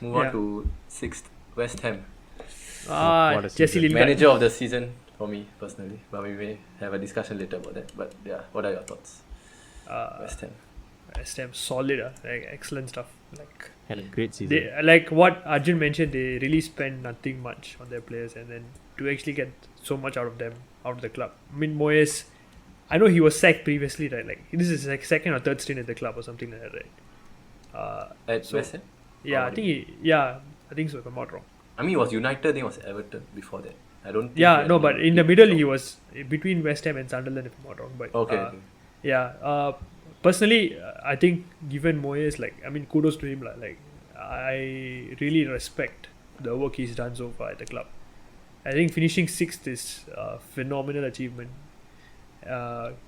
move on to 6th, West Ham. What a Jesse season. Lingard. Manager of the season for me personally, but we may have a discussion later about that. But yeah, what are your thoughts? West Ham. West Ham solid, like excellent stuff. Like Had a great season. they, like what Arjun mentioned, they really spend nothing much on their players, and then to actually get so much out of them, out of the club. I mean, Moyes, I know he was sacked previously, right? Like this is like second or third stint at the club or something like that, right? At West Ham? Yeah, Oh, I think so if I'm not wrong. I mean, it was United, then it was Everton before that. I don't think Yeah, he no, had but any in the big middle job. he was between West Ham and Sunderland if I'm not wrong. But Okay. yeah, personally, I think given Moyes, like, I mean, kudos to him. Like, I really respect the work he's done so far at the club. I think finishing 6th is a phenomenal achievement.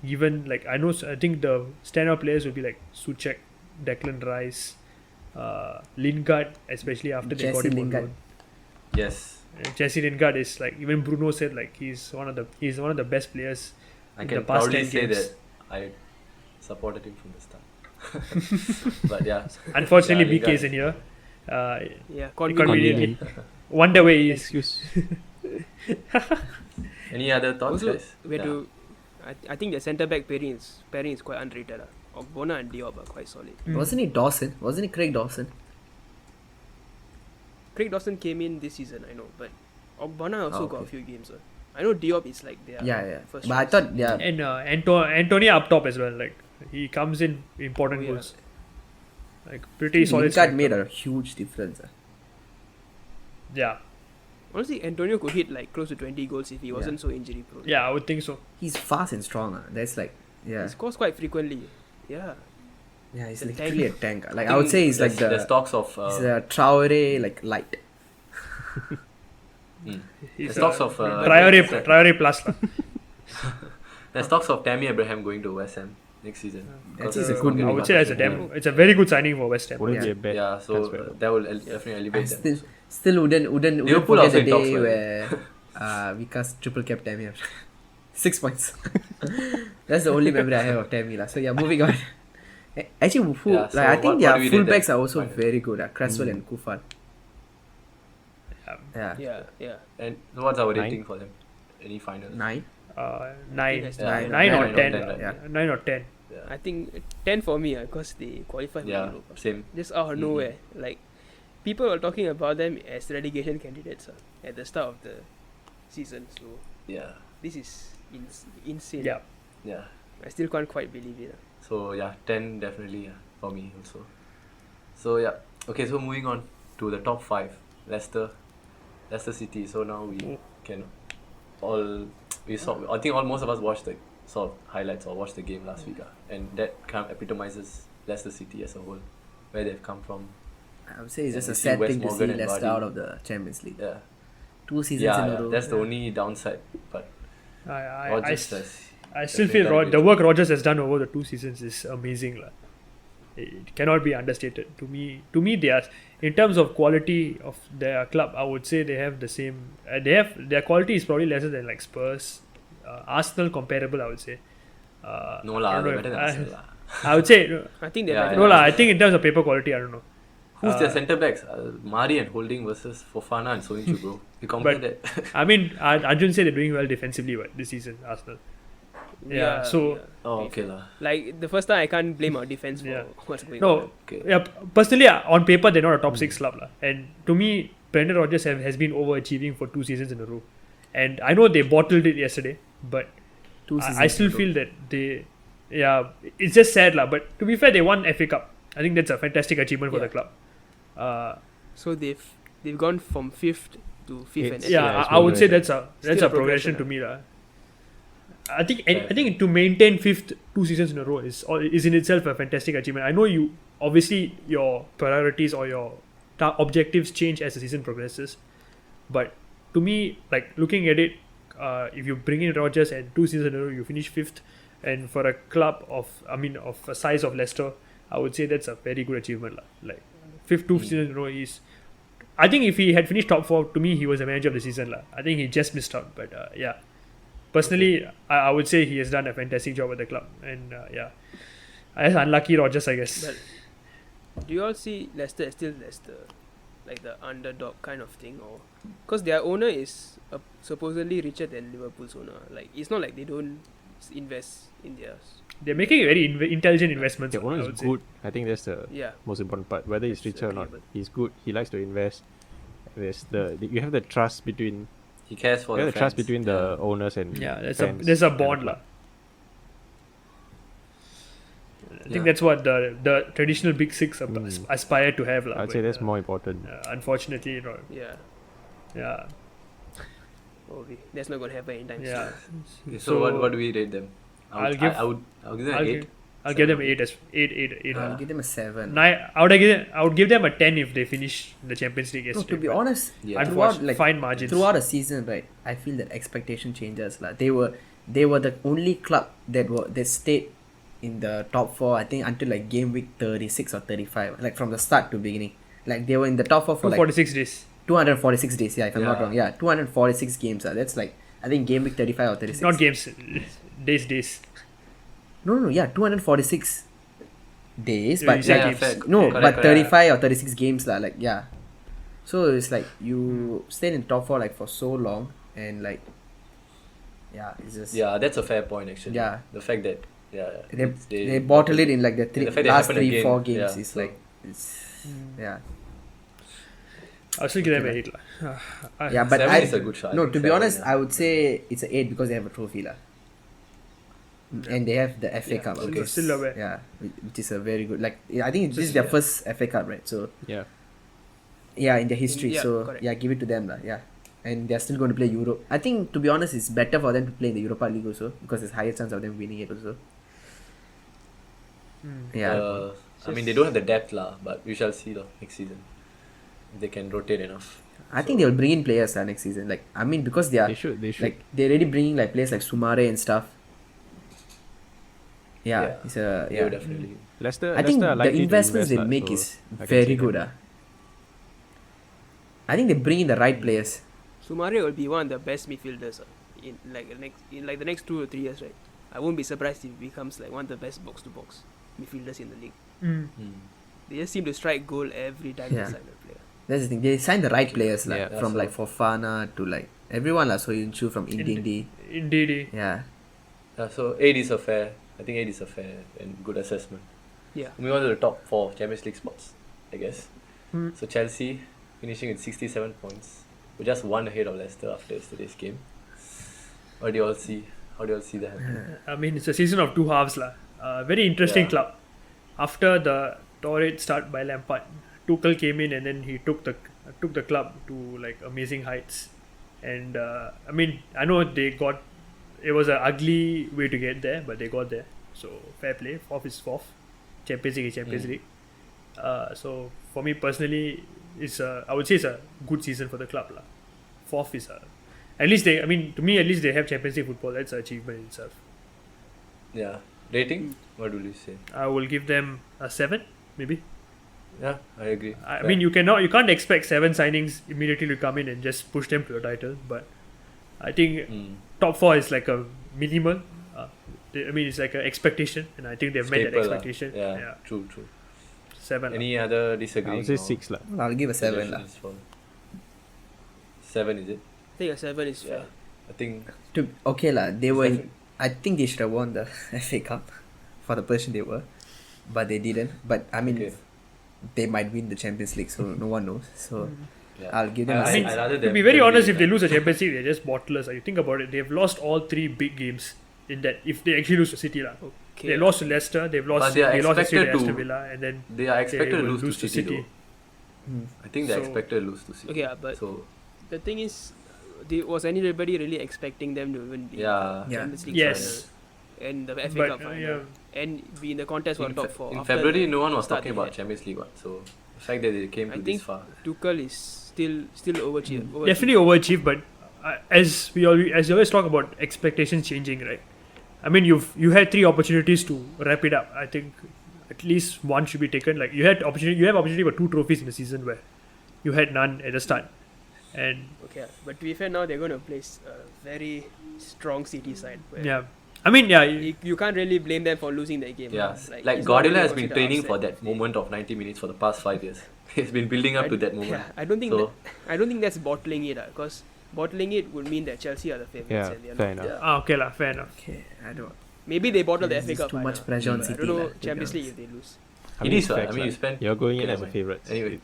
Given, like, I think the standout players will be like Souček, Declan Rice, Lingard, especially after they got Jesse him on Lingard. loan. Yes. Jesse Lingard is like, even Bruno said, like, he's one of the best players I in can the past proudly 10 say games. that I supported him from the start. But yeah. Unfortunately, Yeah, BK Lingard. isn't here. Yeah, Conveniently. Wonder where he is. Excuse. Any other thoughts, also guys? we had to. I think the centre back pairing is quite underrated. Ogbonna and Diop are quite solid. Wasn't it Dawson? Wasn't it Craig Dawson? Craig Dawson came in this season, I know, but Ogbonna also Oh, got a okay. few games. I know Diop is like their Yeah. first But I choice. thought, yeah. And Antonio up top as well. Like, he comes in important Oh, yeah. goals. Like, pretty solid. Lingard striker. made a huge difference. Yeah, Honestly, Antonio could hit like close to 20 goals if he wasn't so injury prone. yeah, I would think so. He's fast and strong. That's like, yeah. He scores quite frequently. Yeah. Yeah, he's the literally tank. a tank. Like, think I would say he's like there's the talks of he's a Traore, like, light. He's there's talks of Traore plus. there's talks of Tammy Abraham going to West Ham next season. That's Because a he's good not move. I getting would say much that's a experience. it's a very good signing for West Ham. Wouldn't Yeah. be a bad Yeah, so transfer. that will definitely I elevate them. still wouldn't Liverpool forget also the in talks, day by the where Vikas triple kept Tammy. 6 points. That's the only memory I have of Tammy. So yeah, moving on. Actually, Yeah, so I think what their do we rate fullbacks that are also final? very good. Cresswell and Kufal. Yeah. Yeah. And what's our 9? rating for them? Any final? 9. 9 that's Yeah, 9 or 9 10. right? Yeah. 9 or 10. Yeah. I think 10 for me because they qualified for Yeah, Europa. same. Just out of nowhere. Like, people were talking about them as relegation candidates at the start of the season. So, Yeah. this is insane. Yeah. Yeah. I still can't quite believe it. So yeah, 10 definitely for me also. So yeah. Okay, so moving on to the top 5. Leicester City. So now we can I think most of us watched the sort of highlights or watched the game last week, and that kind of epitomizes Leicester City as a whole, where they've come from. I would say it's just And a you see sad Wes thing to see Morgan and Leicester Vardy. out of the Champions League. Yeah. 2 seasons Yeah, in a row. that's the only downside. But I Rodgers has still definitely feel done a the great work Rodgers has done over the 2 seasons is amazing. It cannot be understated. To me, they are, in terms of quality of their club, I would say they have the same. Their quality is probably lesser than like Spurs, Arsenal comparable. I would say. No I lah, don't they're know better than if- Arsenal lah. I would say I think they're Yeah, better. no than lah. I Arsenal. think in terms of paper quality, I don't know. Who's their centre backs? Mari and Holding versus Fofana and Soyuncu, bro. You compare But- that. I mean, Arjun said they're doing well defensively, this season, Arsenal. Yeah, so- Oh, okay lah. Like, the first time I can't blame our defense for Yeah. what's going No, on. Okay. yeah. Personally, on paper, they're not a top 6 club, and to me, Brendan Rodgers has been overachieving for 2 seasons in a row. And I know they bottled it yesterday, but 2 seasons I still in a row. feel that it's just sad lah. But to be fair, they won FA Cup. I think that's a fantastic achievement for Yeah. the club. So they've gone from 5th to 5th and It's- Yeah, yeah, it's I would say progression. that's Still a progression progression, to me lah. I think to maintain 5th 2 seasons in a row is in itself a fantastic achievement. I know you obviously your priorities or your objectives change as the season progresses, but to me, like looking at it, if you bring in Rodgers and 2 seasons in a row you finish 5th, and for a club of a size of Leicester, I would say that's a very good achievement lah. Like 5th 2 seasons in a row is. I think if he had finished top 4, to me he was the manager of the season lah. I think he just missed out, but yeah. Personally, I would say he has done a fantastic job at the club, and yeah, I guess unlucky Rodgers, I guess. But do you all see Leicester as still Leicester? like the underdog kind of thing, or because their owner is supposedly richer than Liverpool's owner. Like it's not like they don't invest in theirs. They're making very intelligent investments. The owner I is would say. good. I think that's the Yeah. most important part. Whether he's That's richer or not, agreeable. he's good. He likes to invest. You have the trust between He cares for you have the the trust fans. between the owners and Yeah, fans. there's a and the bond club. lah. I Yeah. think that's what the traditional big six aspire to have lah. I'd say but, that's more important. unfortunately, no. Yeah. Yeah, That's not gonna happen anytime yeah. soon. Okay, so what do we rate them? I'll give I'll give them I'll an give, 8. I'll give them 8 as 8. I'll give them a 7. I would give them a 10 if they finish the Champions League No, yesterday. to be but honest, Yeah. unfortunately, fine margins. throughout the season, right, I feel that expectation changes. They were the only club that stayed in the top 4, I think, until like game week 36 or 35. Like from the start to beginning. Like they were in the top 4 for like 246 days. 246 days, if I'm not Yeah. wrong. Yeah, 246 games. That's like, I think game week 35 or 36. Not games, days. No, yeah, 246 days, Yeah, but exactly. like, games. fair. no, Correct, but correct. 35 or 36 games lah, like, yeah. So it's like you stayed in top 4 like for so long, and like, yeah, it's just Yeah, that's a fair point actually. Yeah. The fact that they bottled it in like the the fact that it last happened 3-4 again, games. yeah, It's so- like yeah, I'll still give them an 8 lah. yeah. But 7 is a good shot. I no, think to be 7, honest, yeah. I would say it's an 8 because they have a trophy lah, and they have the FA Cup. still- which is- still aware. yeah, which is a very good. Like I think this is their Yeah. first FA Cup, right? So Yeah. yeah, in their history. Yeah, So correct. yeah, give it to them lah. Yeah, and they're still going to play Europe. I think, to be honest, it's better for them to play in the Europa League also because there's higher chance of them winning it also. Yeah. I mean, they don't have the depth lah, but we shall see next season. If they can rotate enough. I think they'll bring in players next season. Like, I mean, because they are They should. like they're already bringing like players like Sumare and stuff. Yeah, it's a They will yeah. definitely. Leicester. I think Leicester are the likely to investments they invest, make so is I can very see good. them. I think they bring in the right players. Sumare will be one of the best midfielders in the next 2 or 3 years, right? I won't be surprised if he becomes like one of the best box to box midfielders in the league. Mm. They just seem to strike goal every time Yeah. they sign a player. That's the thing. They signed the right players like Yeah. from So- like Fofana to like everyone So Yunchu from Indy. Indeed. Yeah. So 8 is a fair. I think 8 is a fair and good assessment. Yeah. Moving on to the top 4 Champions League spots, I guess. Hmm. So Chelsea finishing with 67 points. We're just one ahead of Leicester after yesterday's game. What do you all see? How do you all see that happening? I mean, it's a season of two halves lah. Very interesting Yeah. club. After the torrid start by Lampard, Tuchel came in and then he took the club to like amazing heights. And I mean, I know it was an ugly way to get there, but they got there. So fair play. Fourth is fourth. Champions League is Champions League. So for me personally, I would say it's a good season for the club lah. Fourth is to me at least they have Champions League football. That's an achievement in itself. Yeah. Rating? What would you say? I will give them a 7, maybe. Yeah, I agree. I mean, you can't expect 7 signings immediately to come in and just push them to the title. But I think top 4 is like a minimal. It's like an expectation, and I think they've met that Staple lah. expectation. Yeah, true. 7. Any other I disagreeing? would say or 6 lah. I'll give a 7 lah. suggestions for 7 is it? I think a 7 is Yeah. fair. I think Okay lah. They were. Seven. I think they should have won the FA Cup for the position they were, but they didn't. But I mean, Okay. they might win the Champions League, so no one knows. So yeah. I'll give them a I- six. I'd rather To them be very than honest, win if they that. lose the Champions League, they're just bottlers. You think about it, they've lost all 3 big games in that. If they actually lose to City, Okay. they lost to Leicester, they But they are lost yesterday to expected Aston to- Villa, and then They are expected they to will lose to lose to City, City. though. I think they're So- expected to lose to City. Okay, but So the thing is, was anybody really expecting them to even be Yeah. in the Champions League Yes. final and the FA But, Cup final yeah. and be in the contest for in, top 4? in after February, the no one was start talking they about had. Champions League. So the fact that they came I to think this far. Tuchel is still overachieved. Definitely overachieved, but as you always talk about expectations changing, right? I mean, you had 3 opportunities to wrap it up. I think at least one should be taken. Like you have opportunity for 2 trophies in the season where you had none at the start, and Okay, but to be fair, now they're going to place a very strong City side. Where yeah, I mean you can't really blame them for losing that game. Yeah, It's like not Guardiola really has been considered training upset. for that moment of 90 minutes for the past 5 years. It's been building up to that moment. Yeah, I don't think So- I don't think that's bottling it, because bottling it would mean that Chelsea are the favourites Yeah, and they're fair not. enough. Ah, okay lah, fair enough. Okay, I don't. Maybe they bottle the There's FA just Cup too final. much pressure on I City. don't know lah, to be Champions League honest. if they lose. It is, facts, I mean, you spend. You're going in okay, as a never mind. favourite. Anyway.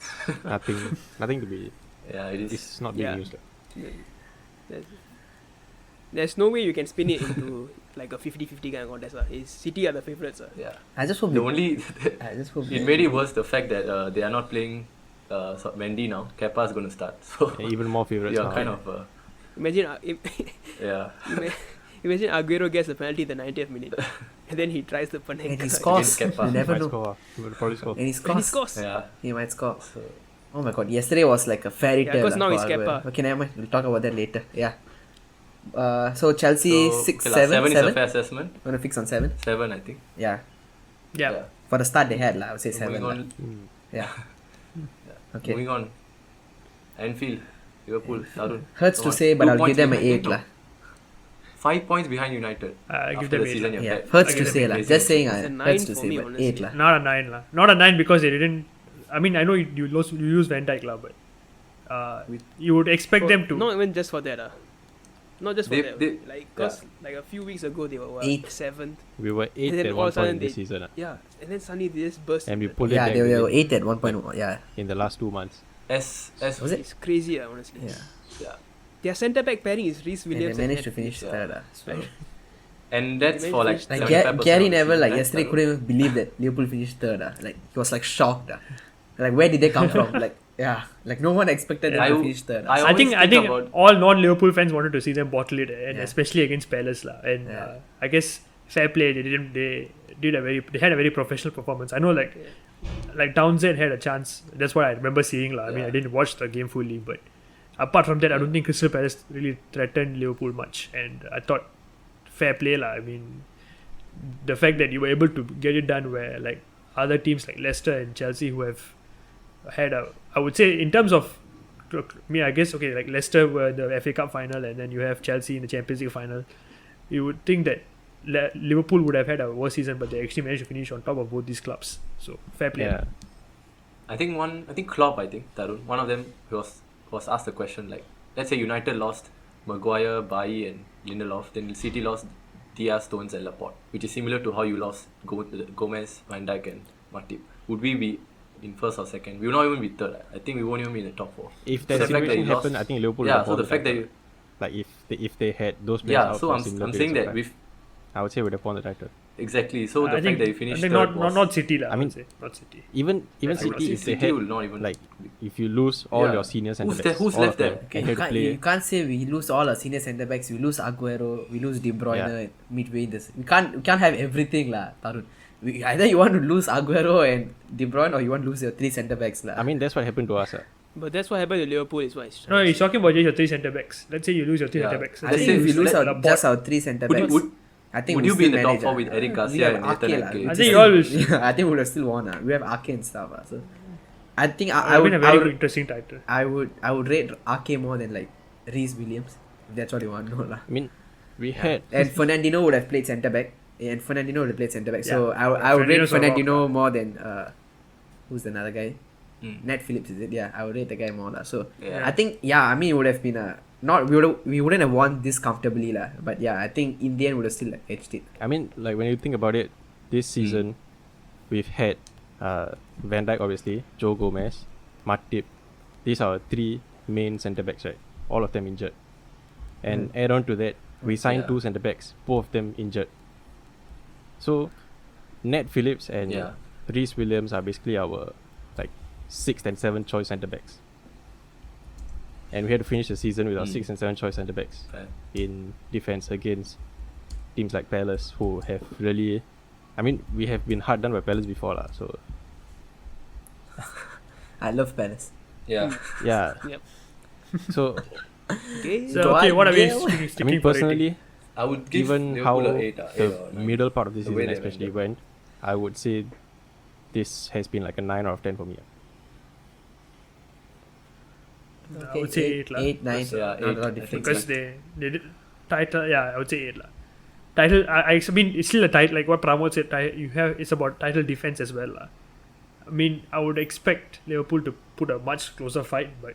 Nothing to be. Yeah, it is. It's not being Yeah. used. There's no way you can spin it into like a 50-50 kind of contest. It's City are the favourites. Yeah. I just hope. The only I just hope. it made it worse the fact that they are not playing Mendy now. Kepa is going to start, so And even more favourites you're now. kind of Imagine, yeah. imagine Aguero gets the penalty in the 90th minute, and then he tries the And Panenka. he scores. Against Kepa. You never Might know. score. He will probably score. And he And he scores. scores. Yeah. He might score. So, Oh my god, yesterday was like a fairy Yeah, tale. 'cause lah now for it's Aguero. Kepa. Okay, never mind. We'll talk about that later. Yeah. So Chelsea so, 6, okay, 7, 7 is a 7. fair assessment. Gonna fix on 7. 7, I think. Yeah. Yeah. For the start they had, I would say So 7. moving lah. on. Yeah. Okay. Moving on. Anfield, Liverpool, Tarun. Hurts Come to on. say, but 2 I'll give points them an behind, 8 no? lah. 5 points behind United. I give After them the 8 season lah. you've Yeah. had. Hurts I to give say them lah. an Just eight. saying, It's a 9 hurts to for say, me, but honestly. 8 lah. Not a 9 lah. Not a 9 because they didn't. I mean, I know you lose Van Dijk lah, but you would expect them to. Not even just for that. Not just for They- that. they- Like, because like a few weeks ago they were what, 8th. 7th. We were 8th And then at all one of a sudden point this they- season. Yeah, and then suddenly they just burst. And we into pulled it Yeah, back they were within- 8 at one point. Yeah. in the last 2 months. As Was that. it? It's crazy, honestly. Yeah. yeah. Their centre back pairing is Reece And Williams. they managed to Ned finish Phillips. third. So. And that's They for like managed Like 75% Gary of the Neville, season, like right, yesterday, Tarun? couldn't even believe that Liverpool finished third. Like he was like shocked. Like where did they come from? Like yeah, like no one expected them I to w- finish third. I I think always think about- all non-Liverpool fans wanted to see them bottle it, and Yeah. especially against Palace lah. And Yeah. I guess fair play. They had a very professional performance. I know like Townsend had a chance. That's what I remember seeing lah. I mean, Yeah. I didn't watch the game fully, but apart from that, I don't think Crystal Palace really threatened Liverpool much. And I thought fair play lah. I mean, the fact that you were able to get it done where like other teams like Leicester and Chelsea who have had I would say in terms of I guess okay, like Leicester were in the FA Cup final, and then you have Chelsea in the Champions League final. You would think that Liverpool would have had a worse season, but they actually managed to finish on top of both these clubs. So fair play. Yeah. I think Klopp, Tarun, one of them was asked the question, like, let's say United lost Maguire, Bailly and Lindelof, then City lost Diaz, Stones and Laporte, which is similar to how you lost Gomez, Van Dijk and Matip. Would we be in first or second? We will not even be third. I think we won't even be in the top 4. If So that the fact that situation you lost- happened, I think Liverpool would Yeah, have so won the fact that title. you... Like if they had those players Yeah, out so for I'm similar saying periods of that time, with... I would say would have won the title. Exactly. So the I fact think, that you finished I think third not City lah. I mean, not City. Even Yeah, City, if they City had will not even... like if you lose all Yeah. your seniors and Who's left there? Okay, you you have to can't, play. you can't say we lose all our senior centre backs. We lose Aguero, we lose De Bruyne Yeah. midway in this. We can't have everything lah, Tarun. Either you want to lose Aguero and De Bruyne, or you want to lose your 3 centre backs lah. I mean, that's what happened to us. But that's what happened to Liverpool. Is what it's No, he's talking about just your 3 centre backs. Let's say you lose your 3 Yeah. centre backs. I Let's think say if we lose Laporte. just our 3 centre Would you- backs, would- I think would we'll you be in still the top manage, 4 ah. with Eric We Garcia have and Nathan Ake lah. Ake? I think you all will. I think we would have still won. We have Ake and stuff. So I think I would a very interesting title. I would rate Ake more than like Reece Williams. If that's what you want, no lah. I mean, we had And Fernandinho would have played centre back. So Yeah. I would rate Fernandinho's a rock, Fernandinho more than who's another guy? Mm. Ned Phillips, is it? Yeah, I would rate the guy more lah. So Yeah. I think I mean it would have been we wouldn't have won this comfortably lah. But yeah, I think in the end would have still like, edged it. I mean, like when you think about it, this season we've had Van Dijk, obviously, Joe Gomez, Matip. These are 3 main centre backs, right? All of them injured. And add on to that, we signed Yeah. 2 centre backs, both of them injured. So Ned Phillips and Yeah. Reece Williams are basically our like 6th and 7th choice centre backs. And we had to finish the season with our 6th and 7th choice centre backs Fair. in defense against teams like Palace, who have really, I mean, we have been hard done by Palace before lah. So I love Palace. Yeah. yeah. Yep. So Okay. So Do okay, I what are we dare? sticking, I sticking mean, for rating? personally, I would give given how Liverpool a 8, the or 9. middle part of the The way season they especially went, went, I would say this has been like a 9 out of 10 for me. I would say 8 lah. 8, 9. Yeah, Not a 8, lot of I difference. think Because they did title. Yeah, I would say 8 lah. Title. I mean, it's still a title. Like what Pramod said, it's about title defense as well lah. I would expect Liverpool to put a much closer fight, but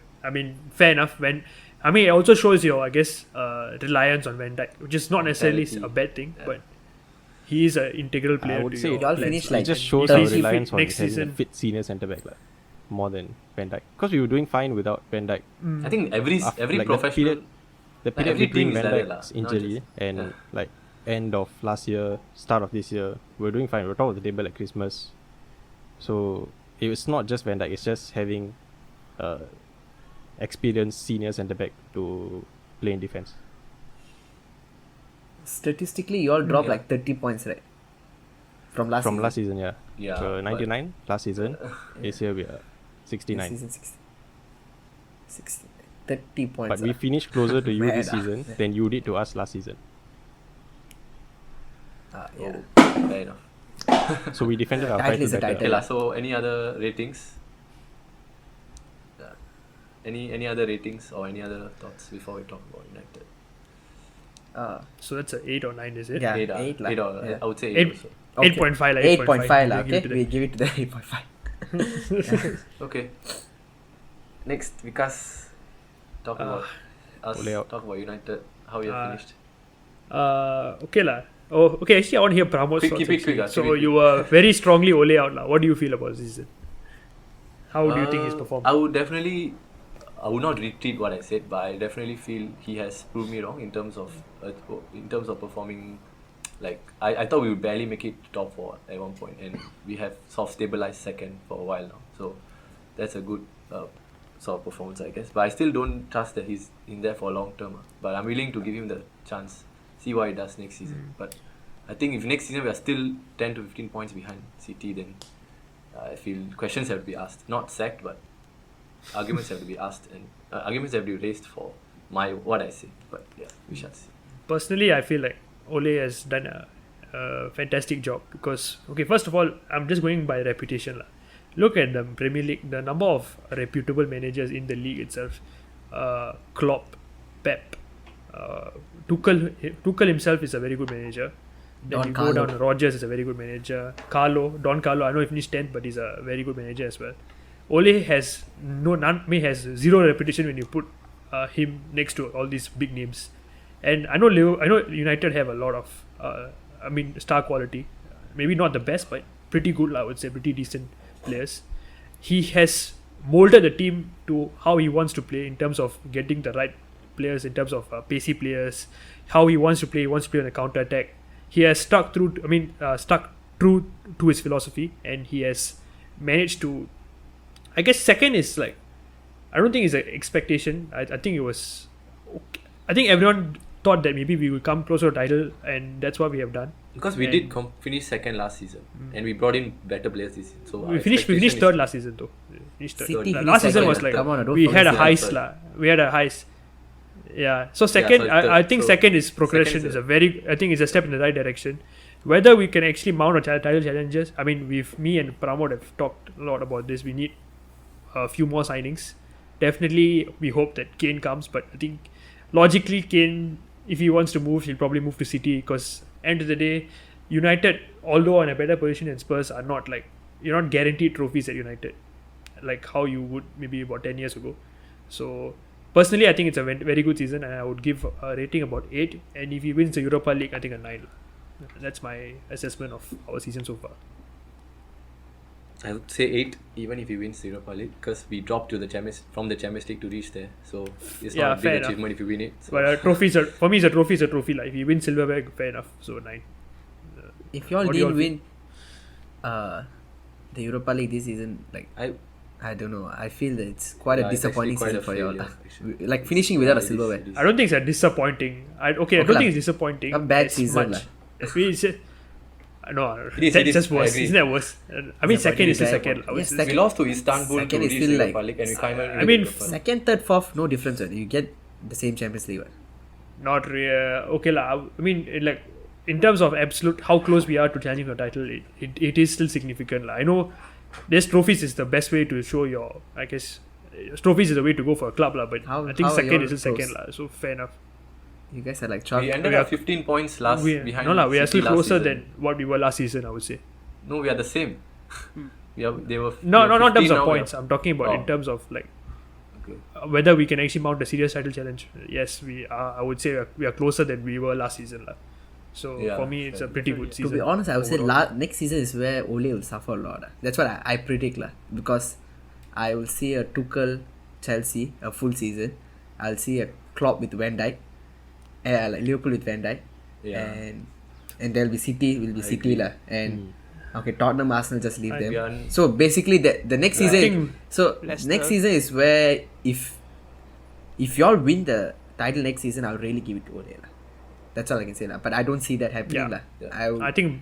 fair enough. It also shows your, I guess, reliance on Van Dijk, which is not necessarily a bad thing, but he is an integral player. I would to say your y'all plans. finished it like just shows third our If he reliance fit on next having season- a fit senior centre back more than Van Dijk, because we were doing fine without Van Dijk. I think every Like, professional, The period every between team is Van like that Dijk's lah, not injury just- and yeah. like end of last year, start of this year, we were doing fine. We were top of the table at Christmas, so it was not just Van Dijk. It's just having experienced senior centre back to play in defense. statistically, you all dropped Yeah. like 30 points, right? From last season. Last season, yeah. Yeah, So but- 99 last season. This year we are This 69. season 60. 30 points. But we finished closer to you Mad, this season than you did to us last season. Yeah. Oh, fair enough. So we defended our Title title is a better. Okay, lah. So any other ratings? Any other ratings or any other thoughts before we talk about United? So that's an 8 or 9, is it? Yeah, 8, 8 lah. eight or Yeah. I would say 8 Eight. also. 8.5 lah. 8.5 lah, Give it okay? to We them. give it to the 8.5. Okay. Next, Vikas, talk about us. Ole out. Talk about United. How you have finished. Okay lah. Oh, okay. Actually, I want to hear Pramod's Quick, thoughts. keep it actually. quick, keep So it quick. you were very strongly Ole out lah. What do you feel about this season? How do you think he's performed? I would not retreat what I said, but I definitely feel he has proved me wrong in terms of performing. Like I thought we would barely make it to top 4 at one point, and we have sort of stabilized second for a while now. So that's a good sort of performance, I guess. But I still don't trust that he's in there for long term. But I'm willing to give him the chance, see what he does next season. But I think if next season we are still 10 to 15 points behind City, then I feel questions have to be asked, not sacked, but arguments have to be asked, and arguments have to be raised for what I say. But yeah, we shall see. Personally, I feel like Ole has done a fantastic job because, okay, first of all, I'm just going by reputation lah. Look at the Premier League, the number of reputable managers in the league itself. Klopp, Pep, Tuchel himself is a very good manager. Then Don you Carlo. go down, Rodgers is a very good manager. Don Carlo, I know he finished 10th, but he's a very good manager as well. Ole has has zero reputation when you put him next to all these big names. And I know United have a lot of star quality. Maybe not the best, but pretty good, I would say, pretty decent players. He has molded the team to how he wants to play in terms of getting the right players, in terms of pacey players, how he wants to play. He wants to play on the counter attack. He has stuck true to his philosophy, and he has managed to. I guess second is like, I don't think it's an expectation. I think it was. Okay. I think everyone thought that maybe we would come closer to title, and that's what we have done. Because we And- did finish second last season, and we brought in better players this season. So We our finished expectation third is- last season though. We finished third. City Last finished season second. was like Come on, don't we had a forget heist third. lah. We had a heist. Yeah. So second, so it's I third. think So second is progression. second is Is a very. I think it's a step in the right direction. Whether we can actually mount a title challenges. I mean, me and Pramod have talked a lot about this. We need a few more signings. Definitely, we hope that Kane comes, but I think logically, Kane, if he wants to move, he'll probably move to City because end of the day, United, although in a better position than Spurs, are not like, you're not guaranteed trophies at United, like how you would maybe about 10 years ago. So personally, I think it's a very good season, and I would give a rating about 8. And if he wins the Europa League, I think a 9. That's my assessment of our season so far. I would say 8, even if he wins the Europa League, because we dropped to the from the Champions League to reach there. So it's Yeah, not a fair big enough. achievement if you win it. So. But for me, it's a trophy. It's a trophy. Like if you win silverback, fair enough. So 9. If y'all What do you didn't all win the Europa League this season, like I don't know. I feel that it's quite Yeah, a it's disappointing actually season quite for a y'all. failure, actually. Like finishing without a it is- silverware. it is. I don't think it's a disappointing. I don't Okay think lah. it's disappointing. A bad as season much. lah. No, It is, that's it is. just I worse. agree. Isn't that worse? I mean, second is still second. I would Yes, say. second. We lost to Istanbul Second to is reach still the like- Europa League, and we finally I mean, Second, third, fourth, no difference. You get the same Champions League. Not real. Okay lah. I mean, like in terms of absolute how close we are to challenging for title, it is still significant lah. I know this trophies is the best way to show your. I guess trophies is the way to go for a club lah. But How- I think how are second y'all is still second close? lah. So fair enough. You guys are like we 12. ended we up are- 15 points behind. We are City still last closer season. than what we were last season. I would say. No, we are the same. Yeah, they were. No, we are not in terms 15 of now, we points. are- I'm talking about in Oh. terms of like Okay. whether we can actually mount a serious title challenge. Yes, we are. I would say we are closer than we were last season, lah. So Yeah, for me, it's a fair. pretty Fair, good yeah. season. To be honest, I would say overall. next season is where Ole will suffer a lot. That's what I predict lah. Because I will see a Tuchel Chelsea a full season. I'll see a Klopp with Van Dijk, like Liverpool with Van Dijk, Yeah. and there'll be City will be I City agree. lah. And okay, Tottenham, Arsenal just leave I- them. we are- So basically, the next Yeah. I season. think- So Leicester. next season is where if y'all win the title next season, I'll really give it to Ole lah. That's all I can say lah. But I don't see that happening Yeah. lah. Yeah. I think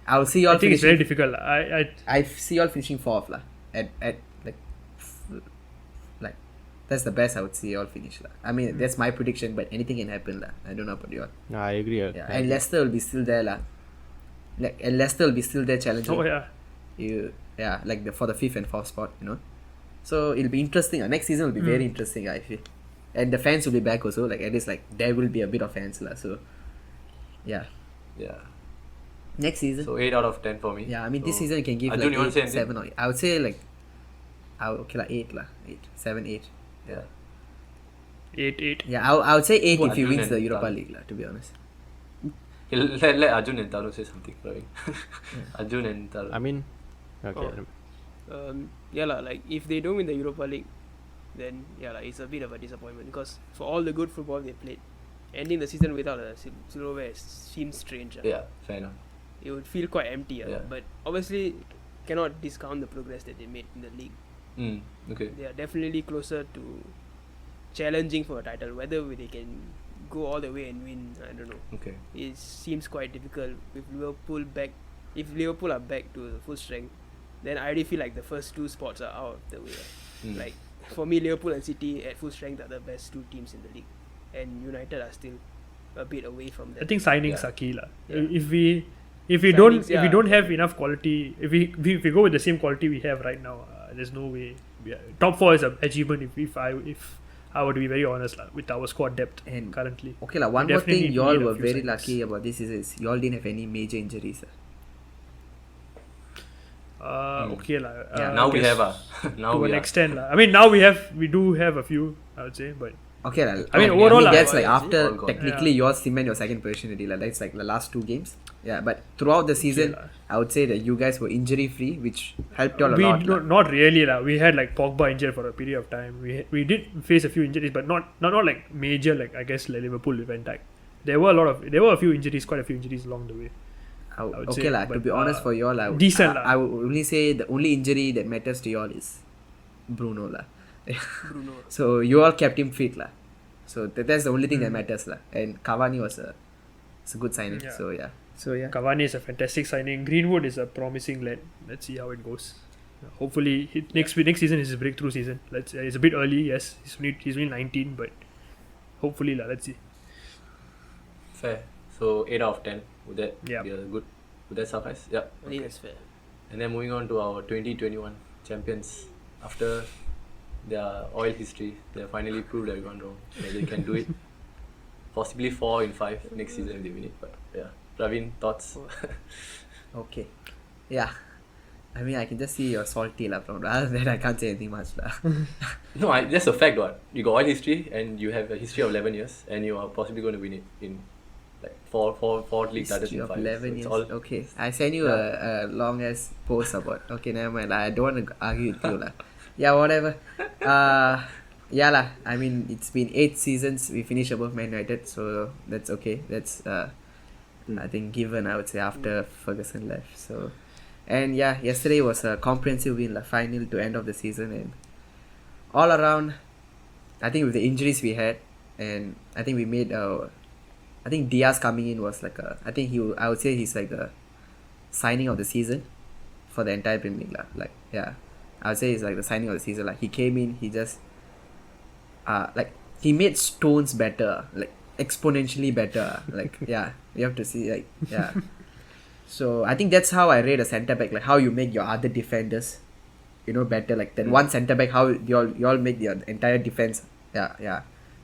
I'll see y'all I think it's very finishing. difficult. I see y'all finishing fourth lah. At like that's the best I would see y'all finish lah. I mean that's my prediction, but anything can happen lah. I don't know about y'all. Nah, I agree. Yeah, and Leicester will be still there lah. And Leicester will be still there challenging. Oh yeah. Like for the fifth and fourth spot, you know. So it'll be interesting. Next season will be very interesting, I feel. And the fans will be back also. Like at least like there will be a bit of fans lah. So yeah, Yeah. next season. So 8 out of 10 for me. Yeah, I mean this So, season you can give Arjun, like you want to say 8, anything? 7 or 8. I would say like, okay like 8 lah, 8, 7, 8. Yeah. 8-8. Yeah, I would say 8 if he Arjun wins the and Europa Tal. League lah. To be honest. Let Arjun and Taru say something, Praveen. Arjun and Taru. I mean, okay. Yeah lah, like if they don't win the Europa League, then yeah lah, it's a bit of a disappointment because for all the good football they played, ending the season without a silverware seems strange. Yeah, fair enough. It would feel quite empty. Yeah. But obviously cannot discount the progress that they made in the league. Okay. They are definitely closer to challenging for a title. Whether they can go all the way and win, I don't know. Okay. It seems quite difficult with Liverpool back. If Liverpool are back to full strength, then I already feel like the first two spots are out of the way. Like for me, Liverpool and City at full strength are the best two teams in the league, and United are still a bit away from them. I think signings Yeah. are key lah. Yeah. If we don't Signings, if we don't yeah. have enough quality, if we go with the same quality we have right now, there's no way. Top 4 is an achievement if I were to be very honest lah, with our squad depth And currently. okay lah, one We more definitely thing y'all need a were few very signings. lucky about this is y'all didn't have any major injuries. Okay lah. Yeah, Now I we guess have now to we an are. extent lah. I mean now we do have a few, I would say, but Okay lah. I mean, overall, that's like all after gone. technically your cement your second position already. Like that's like the last 2 games. Yeah, but throughout the season, lah. I would say that you guys were injury free, which helped y'all a we lot. lah. not really lah. We had like Pogba injured for a period of time. We did face a few injuries, but not like major, like I guess like Liverpool with Van Dijk. There were a few injuries, quite a few injuries along the way. I would Okay say, lah. To but, be honest, for y'all, decent I lah. would only say the only injury that matters to y'all is Bruno lah. Bruno. So you all kept him fit lah. So that's the only thing that matters lah. And Cavani was a good signing. Yeah. So yeah. So yeah. Cavani is a fantastic signing. Greenwood is a promising lad. Let's see how it goes. Hopefully, next season is his breakthrough season. It's a bit early, yes. He's only 19, but hopefully lah. Let's see. Fair. So 8 out of 10. Would that Yeah. be a good? Would that suffice? Yeah. I think that's fair. And then moving on to our 2021 champions. After their oil history, they have finally proved everyone wrong. That they can do it. Possibly 4 in 5 next season if they win it. But yeah. Praveen, thoughts? Okay. Yeah. I mean, I can just see you're salty lah. From other than that, I can't say anything much lah. No, that's a fact. What you got oil history and you have a history of 11 years, and you are possibly going to win it in like four league titles History in of 5. 11 So it's years. all Okay. I send you a long ass post about. Okay, never mind. I don't want to argue with you lah. Yeah, whatever. Yeah lah. I mean, it's been 8 seasons. We finished above Man United, so that's okay. That's I think given, I would say, after Ferguson left. So, and yeah, yesterday was a comprehensive win, like final to end of the season, and all around, I think with the injuries we had, and I think we made I think Diaz coming in was like I would say he's like the signing of the season for the entire Premier League lah. Like yeah, I would say it's like the signing of the season. Like he came in, he just like he made Stones better, like exponentially better. Like yeah, you have to see like yeah. So I think that's how I rate a centre back, like how you make your other defenders, better. Like that one centre back, how you all make the entire defense. Yeah.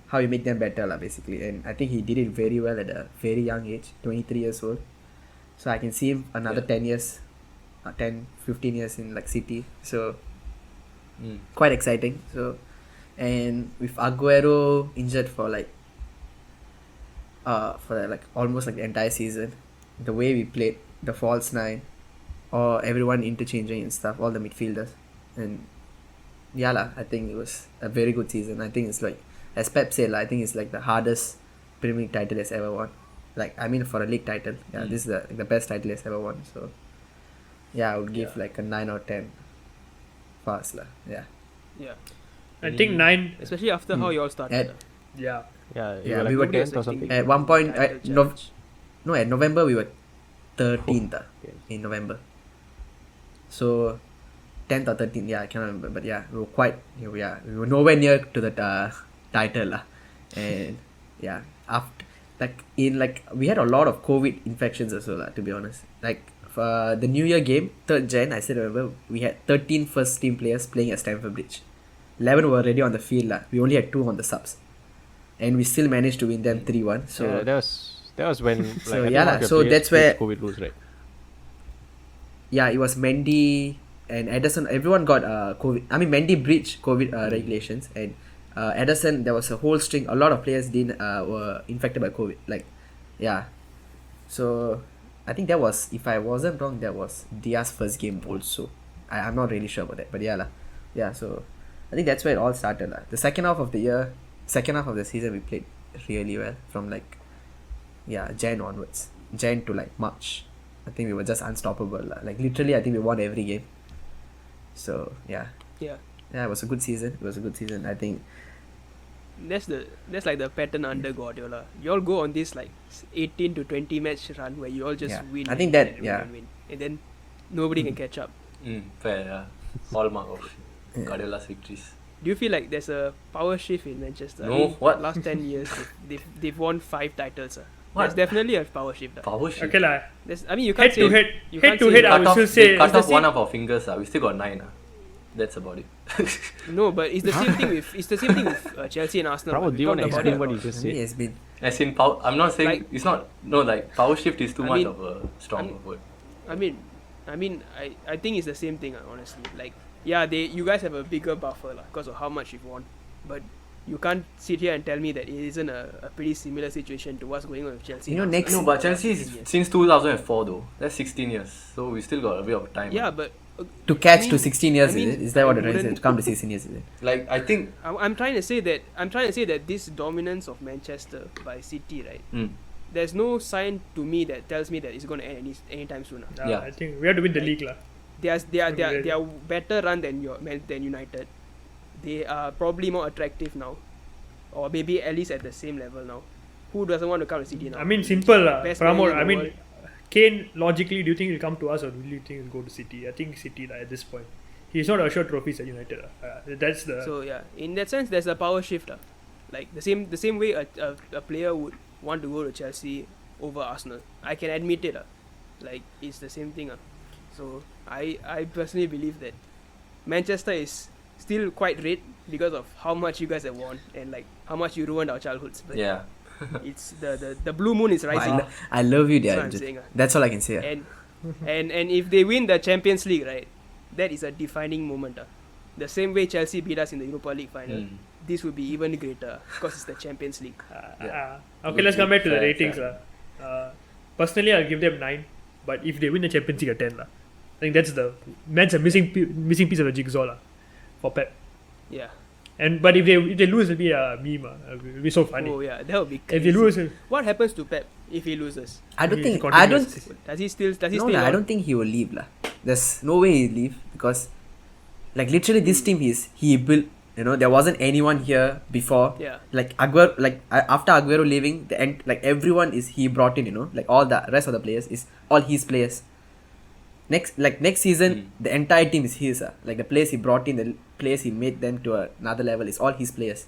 How you make them better lah, basically. And I think he did it very well at a very young age, 23 years old. So I can see him another 10 years 10, 15 years in like City. So Mm. quite exciting. So, and with Aguero injured for like almost like the entire season, the way we played the false nine, or everyone interchanging and stuff, all the midfielders, and yeah lah, I think it was a very good season. I think it's like, as Pep said lah, I think it's like the hardest Premier League title he's ever won. Like, I mean, for a league title, this is the best title he's ever won. So yeah, I would give like a 9 or 10 for us lah. Yeah. Yeah. I think 9. Especially after how you all started. At, Yeah. Yeah, Yeah, like we were 10th or something. at one point, Title challenge. at November we were 13th in November. So 10th or 13th, yeah, I cannot remember, but yeah, we were nowhere near to the title lah. And yeah, after we had a lot of COVID infections as well lah, to be honest. Like for the New Year game, 3rd Jan, I still remember we had 13 first team players playing at Stamford Bridge. 11 were already on the field lah. We only had 2 on the subs, and we still managed to win them 3-1. So yeah, that was when like, So, I think yeah one lah, of your so players that's played where- COVID rules, right? yeah, it was Mendy and Ederson. Everyone got COVID. I mean, Mendy breached COVID regulations, and Ederson, there was a whole string. A lot of players were infected by COVID. Like, yeah. So I think that was, if I wasn't wrong, that was Diaz's first game also. I'm not really sure about that, but yeah lah. Yeah, so I think that's where it all started lah. The second half of the season, we played really well from like Jan onwards, Jan to like March. I think we were just unstoppable lah. Like literally, I think we won every game. So yeah, it was a good season. I think. That's like the pattern under Guardiola. You all go on this like 18 to 20 match run where you all just win. I think win, that- and win, yeah. and win. And then nobody can catch up. Fair, yeah. Hallmark of Guardiola's victories. Do you feel like there's a power shift in Manchester? No, what? Last 10 years, they've won 5 titles. What? There's definitely a power shift. Power shift. Okay lah. I mean, you can't Head to say head. you Head can't to say head, I that. would still They say cut it's the off one same. of our fingers. We still got 9. That's about it. No, but it's the same thing with Chelsea and Arsenal. Bravo, We do you want to talked about explain it. what you just It said? has been. As in, I'm not saying Like- it's not. No, like power shift is too I much mean- of a strong word. I mean, I think it's the same thing, honestly. Like, yeah, you guys have a bigger buffer because of how much you've won, but you can't sit here and tell me that it isn't a pretty similar situation to what's going on with Chelsea. You know, now. next- No, but Chelsea is 16 years. since 2004 though. That's 16 years. So we still got a bit of time. Yeah, but To catch I mean- to 16 years, I mean, is it? Is that what I it is? wouldn't- To come to 16 years, is it? Like I think. I'm trying to say that this dominance of Manchester by City, right? There's no sign to me that tells me that it's going to end anytime soon. Yeah. I think we have to win the league lah. They are better run than United. They are probably more attractive now, or maybe at least at the same level now. Who doesn't want to come to City now? I mean, simple lah. Best Pramod, manager I in the mean, world. Kane, logically, do you think he'll come to us or do you think he'll go to City? I think City lah at this point. He's not assured trophies at United. That's the. So yeah, in that sense, there's a power shift. Like the same way a player would want to go to Chelsea over Arsenal. I can admit it. Like it's the same thing. So I personally believe that Manchester is still quite red because of how much you guys have won and like how much you ruined our childhoods. But Yeah. it's the blue moon is rising. I love you, That's what I'm Dad. saying, That's all I can say. And if they win the Champions League, right, that is a defining moment. The same way Chelsea beat us in the Europa League final, this will be even greater because it's the Champions League. Okay, let's come back to the Fair, ratings lah. Personally, I'll give them 9, but if they win the Champions League, a 10 lah. I think that's a missing piece of the jigsaw lah for Pep. Yeah. But if they lose, it'll be a meme. It'll be so funny. Oh yeah, that would be If crazy. they lose, What happens to Pep if he loses? I don't He think. continues. I don't. Does he still No, lah, I on? don't think he will leave lah. There's no way he'll leave because, like, literally this team he built. You know, there wasn't anyone here before. Yeah. Like Aguero, after Aguero leaving, everyone he brought in. You know, like all the rest of the players is all his players. Next season, the entire team is his. Like the players he brought in, the players he made them to another level is all his players.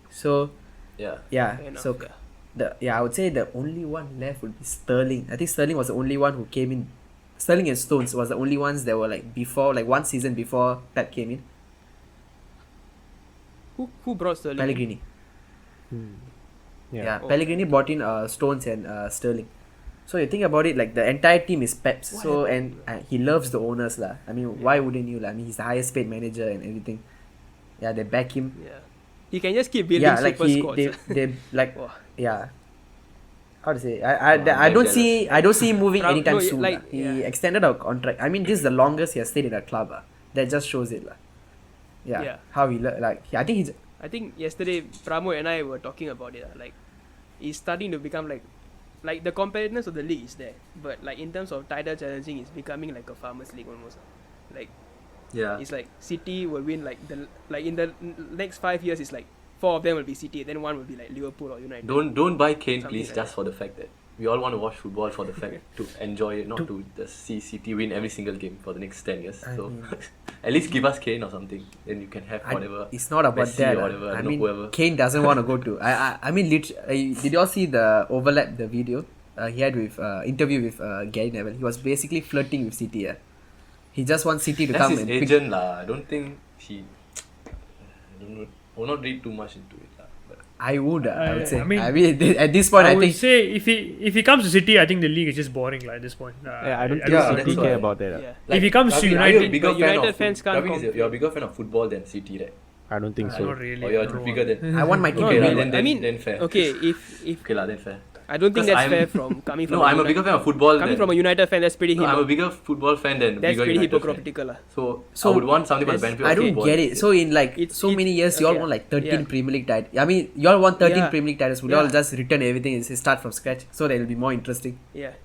So Yeah. yeah, Fair enough, so I would say the only one left would be Sterling. I think Sterling was the only one who came in. Sterling and Stones was the only ones that were like before, like one season before Pep came in. Who brought Sterling? Pellegrini. Yeah. Yeah, Oh. Pellegrini brought in Stones and Sterling. So you think about it, like the entire team is Pep's. So and he loves the owners lah. I mean, why wouldn't you lah? I mean, he's the highest paid manager and everything. Yeah, they back him. Yeah. He can just keep building Yeah, like super squads. they like Wow. yeah. How to say? I'm I don't jealous. see him moving Proud- anytime no, soon. like, lah. He yeah. extended our contract. I mean, this is the longest he has stayed in a club. That just shows it lah. Yeah. Yeah. How he I think he's I think yesterday Pramod and I were talking about it. Like, he's starting to become like the competitiveness of the league is there, but like in terms of title challenging, it's becoming like a farmers league almost. Like, Yeah. it's like City will win like in the next 5 years. It's like 4 of them will be City, then 1 will be like Liverpool or United. Don't buy Kane, Something please, like just for the fact that we all want to watch football for the fact to enjoy it, not to just see City win every single game for the next 10 years. I So mean- at least give us Kane or something, then you can have whatever. it's not about Messi that. or whatever, I I don't mean, know, whoever. Kane doesn't want to go to. I mean, did you all see the overlap the video he had with interview with Gary Neville? He was basically flirting with City. He just wants City to That's come his and pick. agent lah. I don't think he. I don't know. Will not read too much into it lah. But I would say. I mean- At this point, I I would think say if he comes to City, I think the league is just boring like at this point. Yeah, I don't think Yeah, City that's care why. about that. Yeah. If he comes to Praveen, are you a United, bigger but fan United of fans can't Praveen, compete. you're a bigger fan of football than City, right? I don't think so. not really. Or you're no. bigger than. I want my team Not to Okay, really. lah, win. then fair. Okay, if Okay lah, then fair. I don't think Because that's I'm- fair from coming from No, I'm a bigger fan of football coming than. from a United fan. That's pretty No, I'm a hypo. bigger football fan than That's bigger pretty United fan. hypocritical lah. So So I would want something for the that's- benefit of I don't football. get it. So in like It's- so it's- many years, you all okay, won like 13 yeah. Premier League titles. I mean, you all won 13 Yeah. Premier League titles. Would you Yeah. all just return everything and say start from scratch so that it'll be more interesting? Yeah.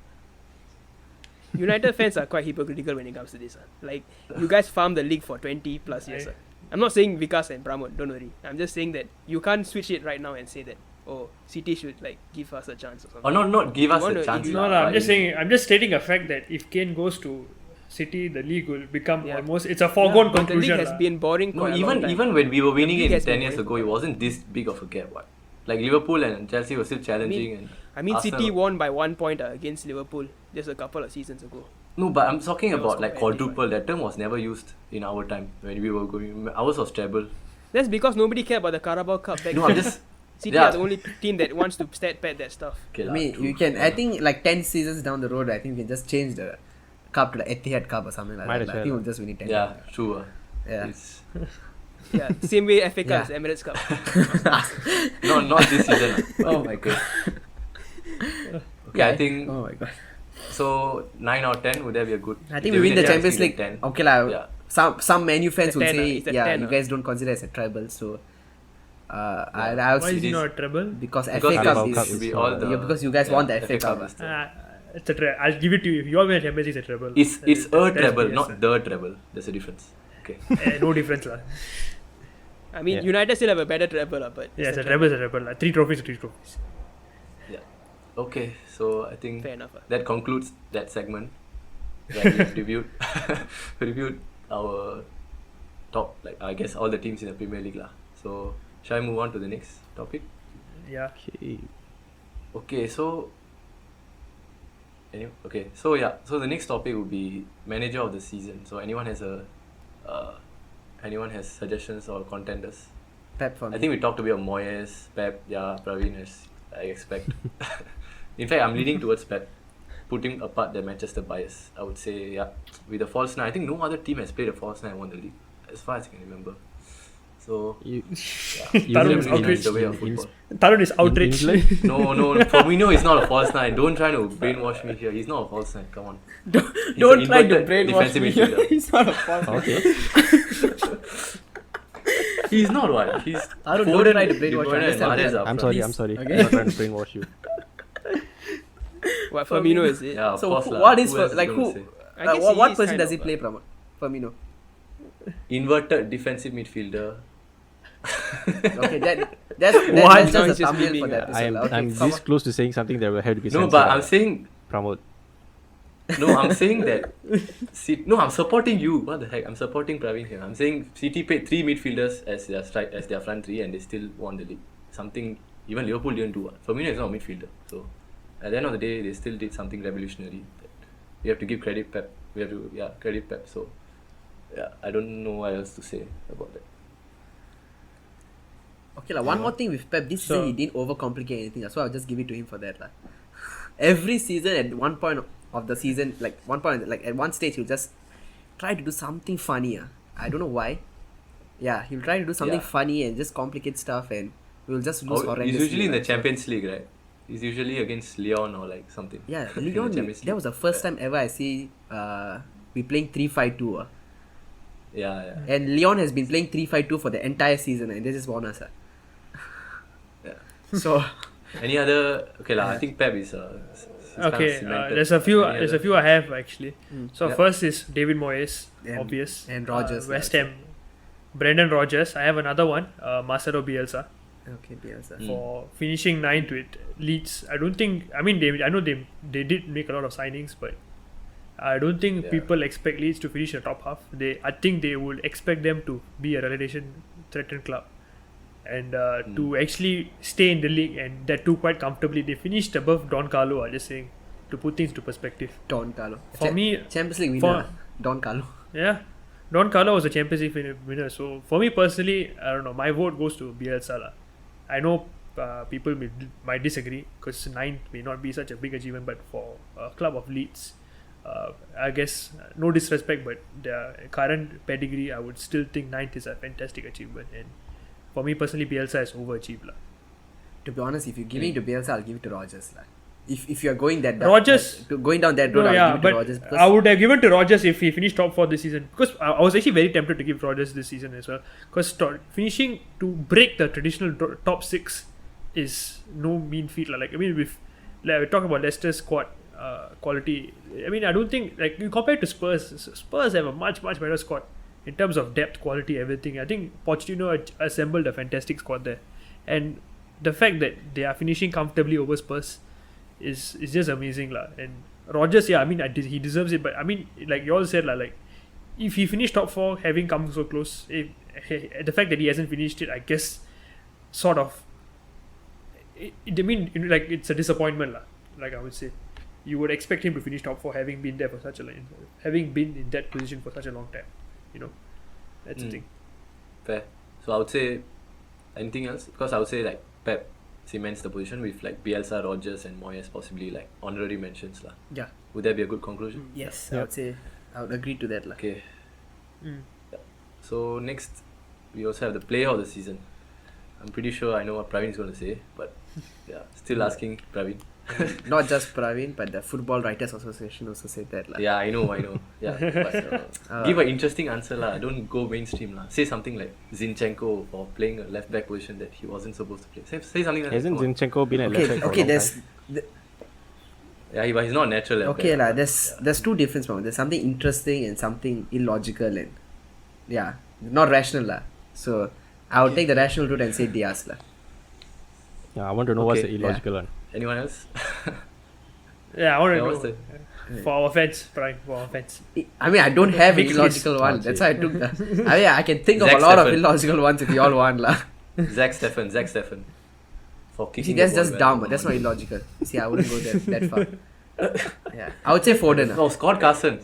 United fans are quite hypocritical when it comes to this. Like, you guys farm the league for 20 plus years. I'm not saying Vikas and Pramod, don't worry. I'm just saying that you can't switch it right now and say that, oh, City should like give us a chance or something. Or not give us You a wanna- chance. you- No, lah, no, I'm but just saying. I'm just stating a fact that if Kane goes to City, the league will become Yeah. almost. It's a foregone But the league conclusion. has lah. been boring No, quite a long time. even when we were winning league it has 10 been years boring. ago, it wasn't this big of a gap. What? Like Liverpool and Chelsea were still challenging. and I mean, Arsenal- City won by 1 point against Liverpool just a couple of seasons ago. No, but I'm talking That was about like competitive, quadruple. That term was never used in our time when we were going. Ours was treble. That's because nobody cared about the Carabao Cup back No, I'm then. just. City yeah. are the only team that wants to stat pad that stuff. Okay, I lah, mean, true. you can. Yeah. I think like 10 seasons down the road, I think we can just change the cup to the Etihad Cup or something like Might that. as I well. think we'll just win it 10. Yeah, true. Yeah. It's Yeah, same way FA Cup Yeah. is Emirates Cup. not this season. Oh my god. Okay, I think Oh my god. so. 9 or 10 would that be a good? I if think they we win the then Champions still League. get 10. Okay lah. Yeah. Some Man U fans It's a would 10, say, it's a yeah, 10, you guys don't consider it as a treble, so. I Why would is it he is- not a treble? because Because FA Carabao Cup Cup is is be all the yeah, because you guys yeah, won the FA Cup. is the- It's a treble. I'll give it to you. If you all win a Champions League, it's a treble. It's a That's treble, BS, not the treble. There's a difference. Okay. no difference lah. I mean, Yeah. United still have a better treble, lah, but Yeah, it's a treble. It's a treble. Like 3 trophies, 3 trophies. Okay, so I think Fair enough. that concludes that segment. Where we reviewed our top, like I guess all the teams in the Premier League lah. So shall I move on to the next topic? Yeah. Okay. Okay, so so the next topic will be manager of the season. So anyone has suggestions or contenders? Pep for me. I think we talked a bit of Moyes, Pep, yeah, Praveen, as I expect. In fact, I'm leaning towards Pep, putting apart the Manchester bias. I would say, yeah, with the false nine. I think no other team has played a false nine and won the league, as far as I can remember. So, You, yeah, Tarun is Premier League outraged. is the way of football. Tarun is outraged. England? No, Firmino is not a false nine. Don't try to brainwash me here. He's not a false nine. Come on. He's Don't an try to inverted brainwash defensive me. midfielder. He's not a false. Okay. He's not one. He's Aaron, don't Foden, try to brainwash De me. Bruyne and Understand Mahrez that. are I'm front. sorry. I'm sorry. Okay. I'm not trying to brainwash you. What, Firmino is it? Yeah, of So course. who- lah. what is Who for, else like gonna who? say? I guess What he is position kind does he of, play, Firmino? Inverted defensive midfielder. Okay, that's What? just No, a it's just thumbnail miming, for that I'm episode. I'm this close to saying something that will have to be No, censored. but I'm saying Promote. no. I'm saying that. No, I'm supporting you. What the heck? I'm supporting Praveen here. I'm saying City paid 3 midfielders as their front three, and they still won the league. Something even Liverpool didn't do. Firmino is not a midfielder, so at the end of the day, they still did something revolutionary. We have to give credit Pep. We have to credit Pep. So I don't know what else to say about that. Okay, one more thing with Pep. This So- season he didn't overcomplicate anything, so I'll just give it to him for that. every season at one point of the season, like one point, like at one stage, he'll just try to do something funny. I don't know why. Yeah, he'll try to do something Yeah. funny and just complicate stuff, and we'll just lose horrendously. He's usually in the right? So- Champions League, right? He's usually against Leon or like something. Yeah, In the Leon. Champions That League. was the first time ever I see we playing 3-5-2. Yeah. And Leon has been playing 3-5-2 for the entire season, and this is won us. Yeah. So Any other? Okay, I think Pep is. He's kind of Okay, cemented. there's a few. Any There's other? a few I have actually. So Yeah. first is David Moyes, And- obvious, and Rodgers, West yeah. Ham, Brendan Rodgers. I have another one, Marcelo Bielsa, okay, Bielsa. for finishing ninth with Leeds. I don't think. I mean, I know they did make a lot of signings, but I don't think Yeah. people expect Leeds to finish in the top half. I think they would expect them to be a relegation threatened club, and to actually stay in the league, and that too quite comfortably. They finished above Don Carlo. I'm just saying, to put things into perspective. Don Carlo. For me, Champions League for- winner. Don Carlo. Yeah, Don Carlo was a Champions League winner. So for me personally, I don't know. My vote goes to Bielsa lah. I know people might disagree because ninth may not be such a big achievement, but for a club of Leeds, I guess no disrespect, but their current pedigree, I would still think ninth is a fantastic achievement. And for me personally, Bielsa has overachieved lah. To be honest, if you give it to Bielsa, I'll give it to Rodgers. If you're going that Rodgers- going down that road, No, I'll yeah, give it but to Rodgers. Because I would have given to Rodgers if he finished top 4 this season, because I was actually very tempted to give Rodgers this season as well, because finishing to break the traditional top 6 is no mean feat lah. Like, I mean, we talk about Leicester's squad quality. I mean, I don't think, like, you compare it to Spurs have a much better squad in terms of depth, quality, everything. I think Pochettino assembled a fantastic squad there, and the fact that they are finishing comfortably over Spurs is just amazing lah. And Rodgers, yeah, I mean, he deserves it, but I mean, like you all said lah, like if he finished top 4 having come so close, the fact that he hasn't finished it, I guess, sort of, I mean, like, it's a disappointment lah. Like I would say, you would expect him to finish top 4 having been there for having been in that position for such a long time, you know. That's the thing. Fair. So I would say anything else, because I would say like Pep cements the position with like Bielsa, Rodgers, and Moyes possibly like honorary mentions lah. yeah, Would that be a good conclusion? yes, I Yep. would say I would agree to that lah. Okay. Mm. So next, we also have the player of the season. I'm pretty sure I know what Praveen is going to say, but yeah, still asking Praveen. Not just Praveen, but the Football Writers Association also said that lah. Yeah, I know. Yeah, but give an interesting answer lah. Don't go mainstream lah. Say something like Zinchenko for playing a left back position that he wasn't supposed to play. Say something like that. Hasn't Come on. Zinchenko been at left back for a Okay, long there's time? Yeah, but he's not natural left okay back. lah. There's two difference from there's something interesting and something illogical, and yeah, not rational lah. So I would take the rational route and say Diaz lah. Yeah, I want to know what's Okay, the illogical one. Anyone else? Yeah, I want Yeah, to what's know. the- For our fans, Brian, for our fans. I mean, I don't have an Big illogical list. one. That's why I took the. I mean, I can think of Zach a lot of Steffen. illogical ones if you all want lah. Zach Steffen. For You kicking see, the that's ball just well. dumb. That's not illogical. You see, I wouldn't go that far. Yeah, I would say Foden. No, Scott Carson.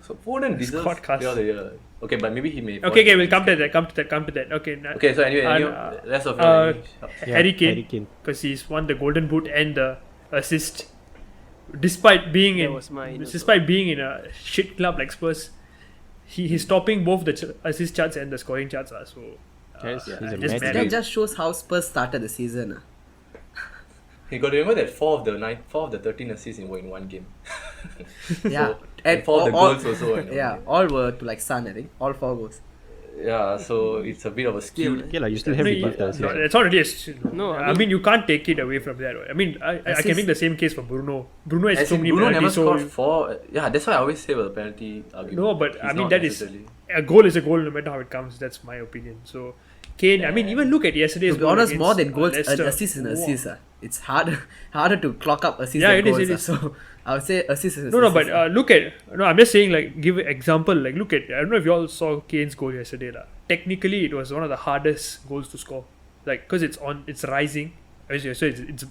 So Foden deserves Scott Carson. player of the year. Okay, but maybe he may. Okay, we'll come to that. Okay, Okay, so anyway, rest of your Yeah, Harry Harry Kane, Kane. because he's won the Golden Boot and the assist, despite being That was mine also. in a shit club like Spurs. He's topping both the assist charts and the scoring charts. So Yes, he's a just mad mad. That just shows how Spurs started the season. You got to remember that 4 of the 13 assists were in one game. Yeah, and 4 of the all- goals also. were in one Yeah, game. all were to like Son, I think. All 4 goals. Yeah, so it's a bit of a skill. Okay, like you still have No, belief there. no, it's not really No, I mean, you can't take it away from that. I mean, I can Assist. make the same case for Bruno. Bruno has As so in, many Bruno never penalties, so scored 4. Yeah, that's why I always say about the penalty argument. No, but He's I mean, not that is necessarily- a goal is a goal no matter how it comes. That's my opinion. So Kane, I mean, even look at yesterday's To be goal honest, against, more than goals, an Leicester. assist is an Wow. assist. It's harder to clock up assists Yeah, than it is, goals. it is. So I would say assist is an No, assist. but look at. No, I'm just saying, like, give an example. Like, look at. I don't know if you all saw Kane's goal yesterday. Technically, it was one of the hardest goals to score. Like, because it's rising. So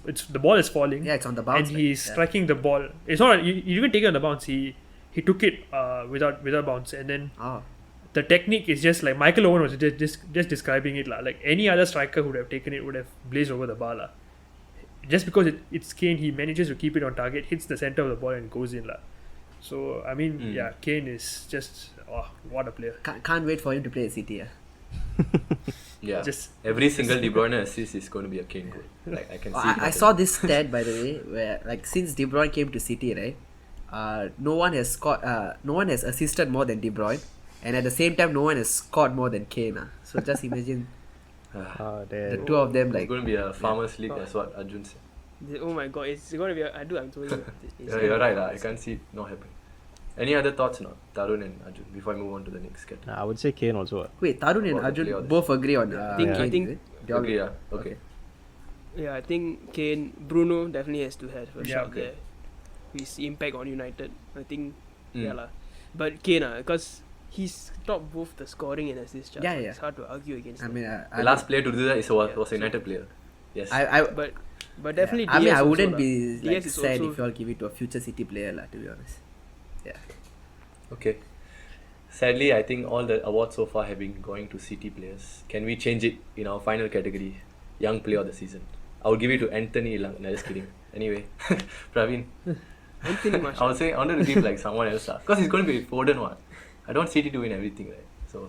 it's the ball is falling. Yeah, it's on the bounce. And he's yeah. striking the ball. It's not. You didn't take it on the bounce. He took it without bounce, and then Oh, the technique is just like Michael Owen was just describing it lah. Like any other striker who would have taken it would have blazed over the bar lah. just because it's Kane, he manages to keep it on target, hits the center of the ball and goes in lah. So I mean, yeah, Kane is just what a player. Can't wait for him to play at City. Yeah. Just Every single De Bruyne assist is going to be a Kane goal. Like I can see. I saw this stat by the way, where like since De Bruyne came to City, right? No one has scored. No one has assisted more than De Bruyne, and at the same time, no one has scored more than Kane. So just imagine the two of them It's like. going to be a farmers league. That's what Arjun said. Oh my god, it's going to be. I'm telling you. Yeah, you're right. I can't see it not happening. Any other thoughts, no? Tarun and Arjun, before I move on to the next category. I would say Kane also. Wait, Tarun and About the Arjun play or this? both agree on. I Kane, think- is it? They all- Agree, yeah. Okay. Yeah, I think Kane, Bruno definitely has to have a Yeah, shot okay. there. His impact on United, I think, yeah Mm. lah. But Kane, because he's topped both the scoring and assist chart. Yeah, so yeah. It's hard to argue against. I him. mean, The last player to do that was a United player. Yes. but definitely. I mean, DS I also wouldn't lah. be like DS is sad also- if you all give it to a future City player, lah. To be honest. Okay. Sadly, I think all the awards so far have been going to City players. Can we change it in our final category? Young player of the season. I will give it to Anthony Lang. No, just kidding. Anyway, Praveen. Anthony I Martial. would say I wanted to give like someone else. Because it's going to be Foden one. I don't want City to win everything, right? So,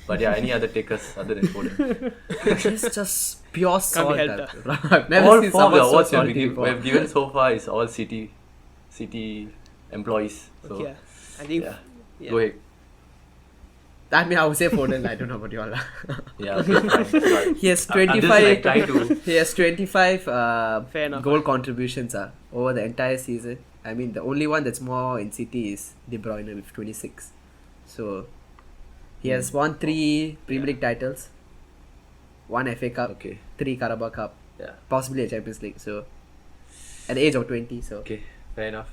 but yeah, any other takers other than Foden? It's just pure salt. helped, I've never All seen four of the someone so awards salty we before. have given so far is all City employees. So, Okay, I think. yeah. Yeah. Go ahead. I mean, I would say Foden. I don't know about you all. Yeah, okay, fine. Sorry. He has I'm just 25. like trying to. He has 25 Fair enough. goal contributions over the entire season. I mean, the only one that's more in City is De Bruyne with 26. So, he has won 3 Premier League titles, 1 FA Cup, Okay. 3 Carabao Cup, Yeah. possibly a Champions League. So, at the age of 20. So, Okay. Fair enough.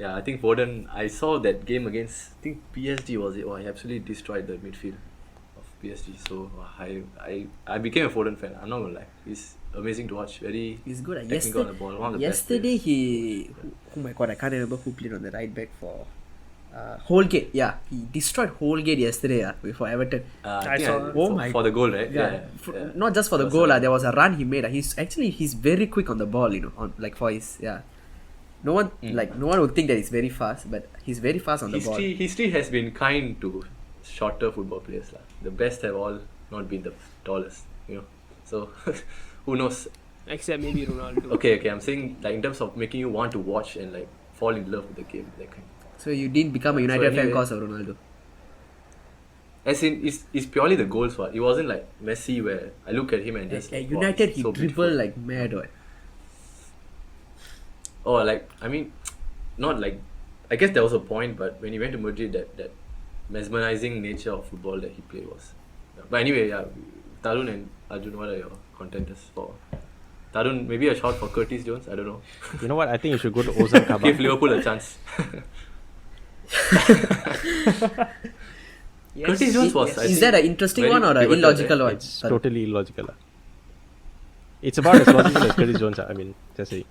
Yeah. I think Foden. I saw that game against. I think PSG was it? Oh, he absolutely destroyed the midfield of PSG. So I became a Foden fan. I'm not gonna lie. He's amazing to watch. Very he's good. technical on the ball. One of the best Yesterday, players. oh my god, I can't remember who played on the right back for Holgate. Yeah, he destroyed Holgate yesterday for Everton. I think saw- oh my- for the goal, right? Yeah, Yeah. not just for the That was goal. a- There was a run he made. He's very quick on the ball. On like for his No one no one would think that he's very fast, but he's very fast on the ball. History has been kind to shorter football players. The best have all not been the tallest, So who knows? Except maybe Ronaldo. Okay, I'm saying like in terms of making you want to watch and like fall in love with the game. Like, So you didn't become a So United fan anyway- because of Ronaldo. as in, it's purely the goals. It wasn't like Messi where I look at him and just At like, wow, United, it's he so dribbled beautiful. like mad. What? Oh, like I mean, not like I guess there was a point, but when he went to Madrid, that mesmerizing nature of football that he played was. But anyway, yeah, Tarun and Arjun, what are your contenders for? Tarun, maybe a shot for Curtis Jones. I don't know. You know what? I think you should go to Ozan Give Kabak. Liverpool a chance. Yes. Curtis Jones was. I Is think, that an interesting very one or an pivotal, illogical right? one? It's Sorry. totally illogical. It's about as logical as Curtis Jones. I mean, just say.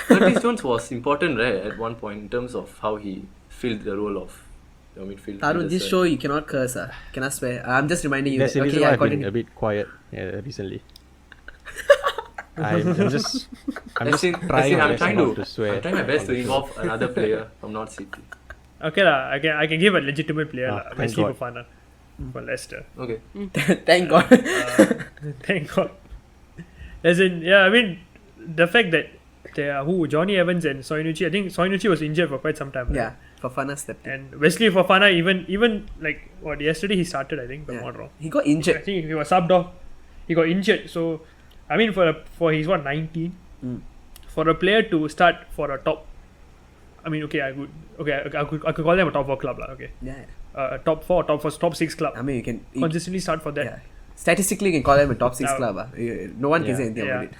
Curtis Jones was important, right, at one point in terms of how he filled the role of midfield. Tarun, this show you cannot curse. Cannot swear. I'm just reminding you. That's the That, reason okay, why I I've been continue. a bit quiet recently. I'm just I'm trying I'm my trying best not to to swear. I'm trying my best on to the show. involve another player from not City. Okay lah. I can give a legitimate player lah. thank Wesley God. Fofana for Leicester. Okay. Thank God. Thank God. As in, yeah, I mean, the fact that there are Johnny Evans and Soinucci. I think Soinucci was injured for quite some time. Right? Yeah, Fofana stepped in. And Wesley Fofana, even like what yesterday he started. I think, if I'm not wrong. He got I injured. think he was subbed off. He got injured. So, I mean, for he's 19. For a player to start for a top, I mean, okay, I could call them a top 4 club, lah. Okay, Yeah. top 4, top 6 club. I mean, you can. Consistently start for that. Yeah. Statistically, you can call them a top 6 Now- club. No one can Yeah. say anything about Yeah. it.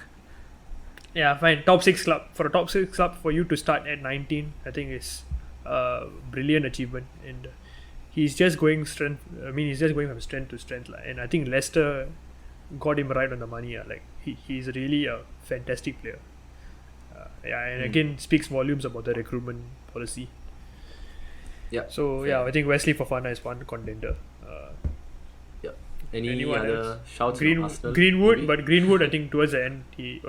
Yeah, fine. Top 6 club. For a top 6 club, for you to start at 19, I think is a brilliant achievement. And he's just going strength. I mean, he's just going from strength to strength. And I think Leicester got him right on the money. Like he's really a fantastic player. And again, speaks volumes about the recruitment policy. Yeah. So, fair. I think Wesley Fofana is one contender. Yeah. Any Anyone other else? shouts from Arsenal? Greenwood, maybe? but Greenwood, I think towards the end, he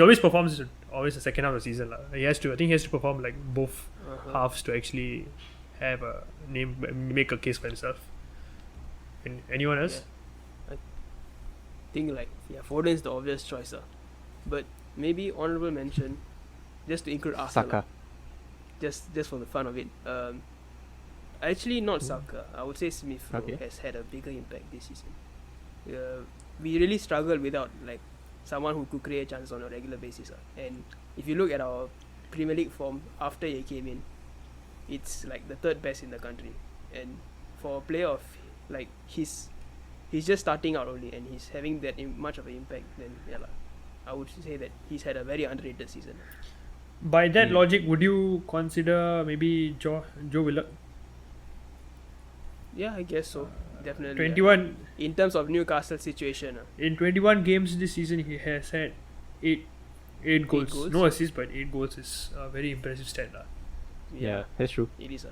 always performs always the second half of the season. He has to. I think he has to perform like both halves to actually have a name, make a case for himself. And anyone else? I think Foden is the obvious choice, but maybe honorable mention, just to include Arsenal. Saka. Just for the fun of it. Actually, not Saka. I would say Smith Rowe has had a bigger impact this season. We really struggled without someone who could create chances on a regular basis. And if you look at our Premier League form after he came in, it's like the third best in the country. And for a player of he's just starting out only, and he's having that much of an impact, then I would say that he's had a very underrated season. By that logic, would you consider maybe Joe Willock? Yeah, I guess so. Definitely. 21 in terms of Newcastle situation. In 21 games this season, he has had 8 goals. No assists, but 8 goals is a very impressive stat. Yeah, that's true. It is.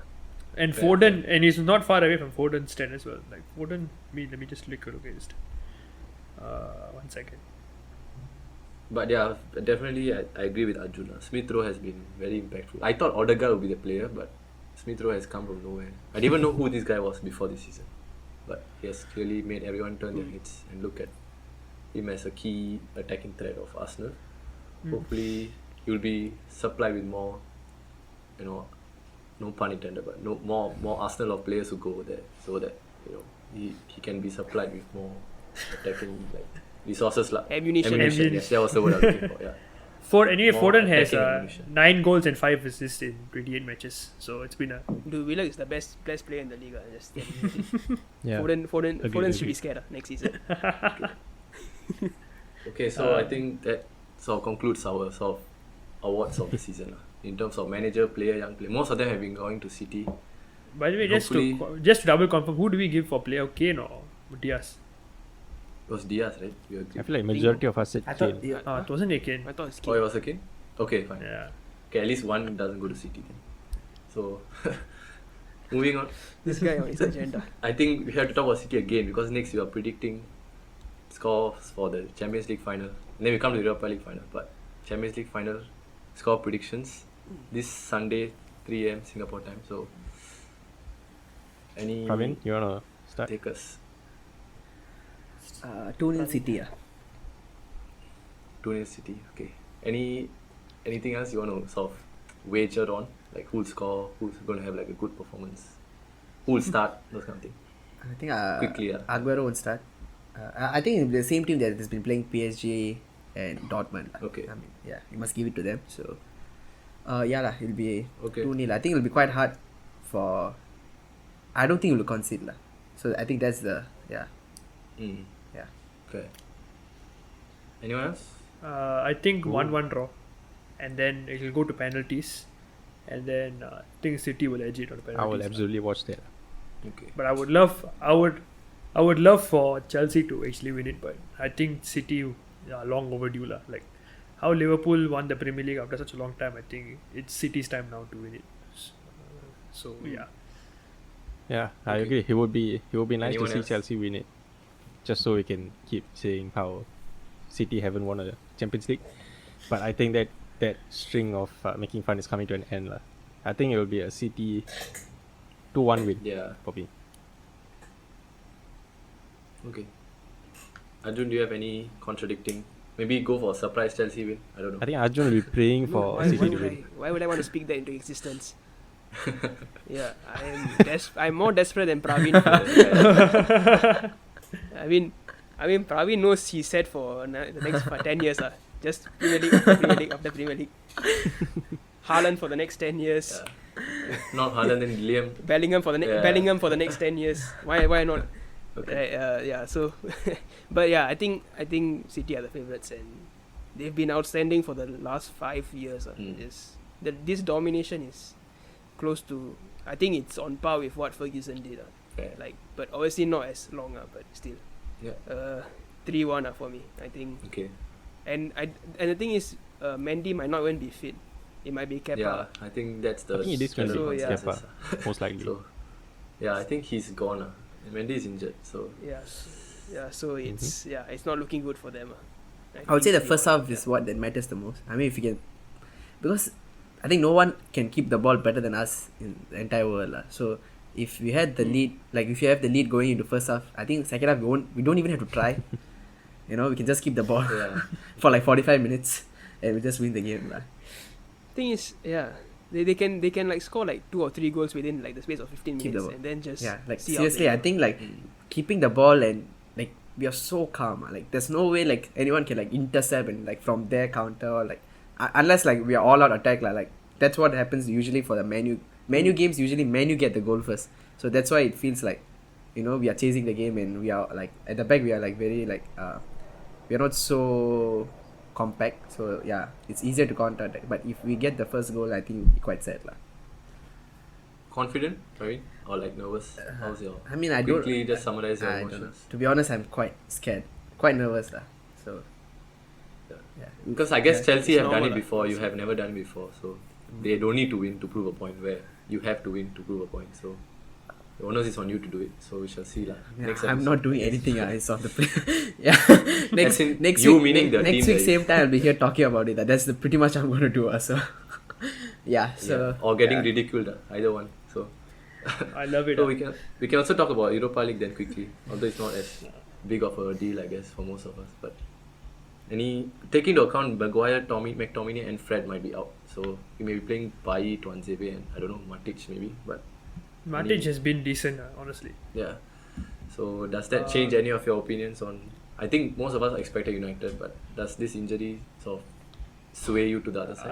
And Foden, and he's not far away from Foden's stat as well. Like Foden, let me just look at it. 1 second. But yeah, definitely I agree with Arjun. Smith Rowe has been very impactful. I thought Odegaard would be the player, but Smith Rowe has come from nowhere. I didn't even know who this guy was before this season. But he has clearly made everyone turn their heads and look at him as a key attacking threat of Arsenal. Hopefully he will be supplied with more, no pun intended, but more Arsenal of players who go there, so that he can be supplied with more attacking resources. Ammunition. Yes, that was the word I was looking for. Yeah. Foden has ammunition. 9 goals and 5 assists in 28 matches. So it's been a. Dude, Willock is the best player in the league. Yeah. Foden should be scared next season. Okay, so I think that sort of concludes our sort of awards of the season. In terms of manager, player, young player, most of them have been going to City. By the way, just to double confirm, who do we give for player, Kane or Diaz? It was Diaz, right? We agree. I feel like majority of us said I thought Kane. It wasn't a Kane. I thought it's Oh, it was a Kane? Okay, fine. Yeah. Okay, at least one doesn't go to City then. So, moving on. this guy on his agenda. I think we have to talk about City again because next we are predicting scores for the Champions League final. And then we come to the Europa League final. But Champions League final score predictions this Sunday, 3 a.m. Singapore time. So, Praveen, you wanna start? take us 2-0 City. 2-0 City. Okay. Anything else you want to sort of wager on? Like who'll score, who's going to have like a good performance, who'll start, those kind of things. I think Quickly, Aguero will start. I think it'll be the same team that has been playing PSG and Dortmund. Okay. I mean, yeah, you must give it to them. So, it'll be Okay. 2-0. I think it'll be quite hard for. I don't think it will concede. So I think that's the. Yeah. Mm. Yeah. Okay. Anyone else? I think 1-1 draw. And then it will go to penalties. And then I think City will edge it on penalties. I will absolutely watch that. Okay. But I would love for Chelsea to actually win it, but I think City long overdue lah. Like how Liverpool won the Premier League after such a long time, I think it's City's time now to win it. So yeah. Yeah, I Okay. agree. It would be nice Anyone to see else? Chelsea win it, just so we can keep saying how City haven't won a Champions League. But I think that string of making fun is coming to an end lah. I think it will be a City 2-1 win. Yeah. Probably. Okay. Arjun, do you have any contradicting? Maybe go for a surprise Chelsea win. I don't know. I think Arjun will be praying for City to win. Why would I want to speak that into existence? Yeah, I'm more desperate than Praveen. I mean, Praveen knows he's set for the next 10 years. Just Premier League after Premier League. Haaland for the next 10 years. Not Haaland and Liam. Bellingham for the next 10 years. Why not? Okay. So but yeah, I think City are the favourites, and they've been outstanding for the last 5 years. This domination is close to, I think it's on par with what Ferguson did. Fair. But obviously not as long, but still. Yeah. 3-1 for me, I think. Okay. And the thing is, Mendy might not even be fit. It might be Kepa. Yeah, I think that's the I think it is going to general be yeah. consensus. Kepa, most likely. So, yeah, I think he's gone. And Mendy is injured, so Yeah. Yeah, so it's not looking good for them. I would say the think first so, half is what that matters the most. I mean, if you can, because I think no one can keep the ball better than us in the entire world. So if we had the lead, like if you have the lead going into first half, I think second half we don't even have to try. We can just keep the ball Yeah. for like 45 minutes and we just win the game. Thing is, they can like score like 2 or 3 goals within like the space of 15 Keep the minutes ball. and then just Yeah, like see how seriously, they I go. think like keeping the ball and like we are so calm. Like there's no way like anyone can like intercept and like from there counter or like unless like we are all out attack like that's what happens usually for the menu games. Usually menu get the goal first, so that's why it feels like we are chasing the game and we are like at the back we are like very like we are not so compact. So yeah, it's easier to counter attack. But if we get the first goal, I think it'll be quite sad lah. Confident, Praveen? Or like nervous? How's your... I mean, I Quickly just summarize your don't know. emotions. To be honest, I'm quite scared, quite nervous lah. So yeah. Because I guess Chelsea it's have done normal it lah, before, you honestly. have never done it before. So they don't need to win to prove a point, where you have to win to prove a point. So the onus is on you to do it. So we shall see lah. Yeah, Next I'm episode. not doing anything. It's on the play. Yeah. next As in next you week, meaning the next team week that same time I'll be here talking about it. That's pretty much I'm going to do. So yeah. So Yeah. Or getting yeah. ridiculed, either one. So I love it. so we can also talk about Europa League then quickly, although it's not as big of a deal I guess for most of us. But taking into account Maguire, McTominay and Fred might be out, so we may be playing Bailly, Tuanzebe and I don't know, Matic maybe. But Matic has been decent, honestly. yeah, so does that change any of your opinions on... I think most of us expected United, but does this injury sort of sway you to the other side?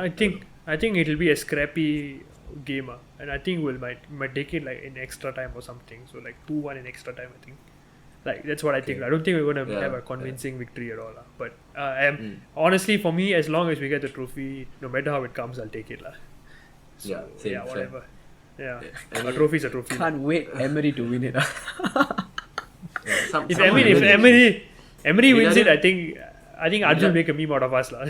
I think it'll be a scrappy game, and I think we'll might take it like in extra time or something. So like 2-1 in extra time, I think. Like that's what I think. I don't think we're gonna Yeah, have a convincing victory at all. But honestly, for me, as long as we get the trophy, no matter how it comes, I'll take it, lah. So, Yeah, same, yeah, fair. whatever. Yeah, And a trophy is a trophy. Can't wait Emery to win it. Yeah, If someone Emery wins it, Villarreal- I think Arjun will make a meme out of us, lah.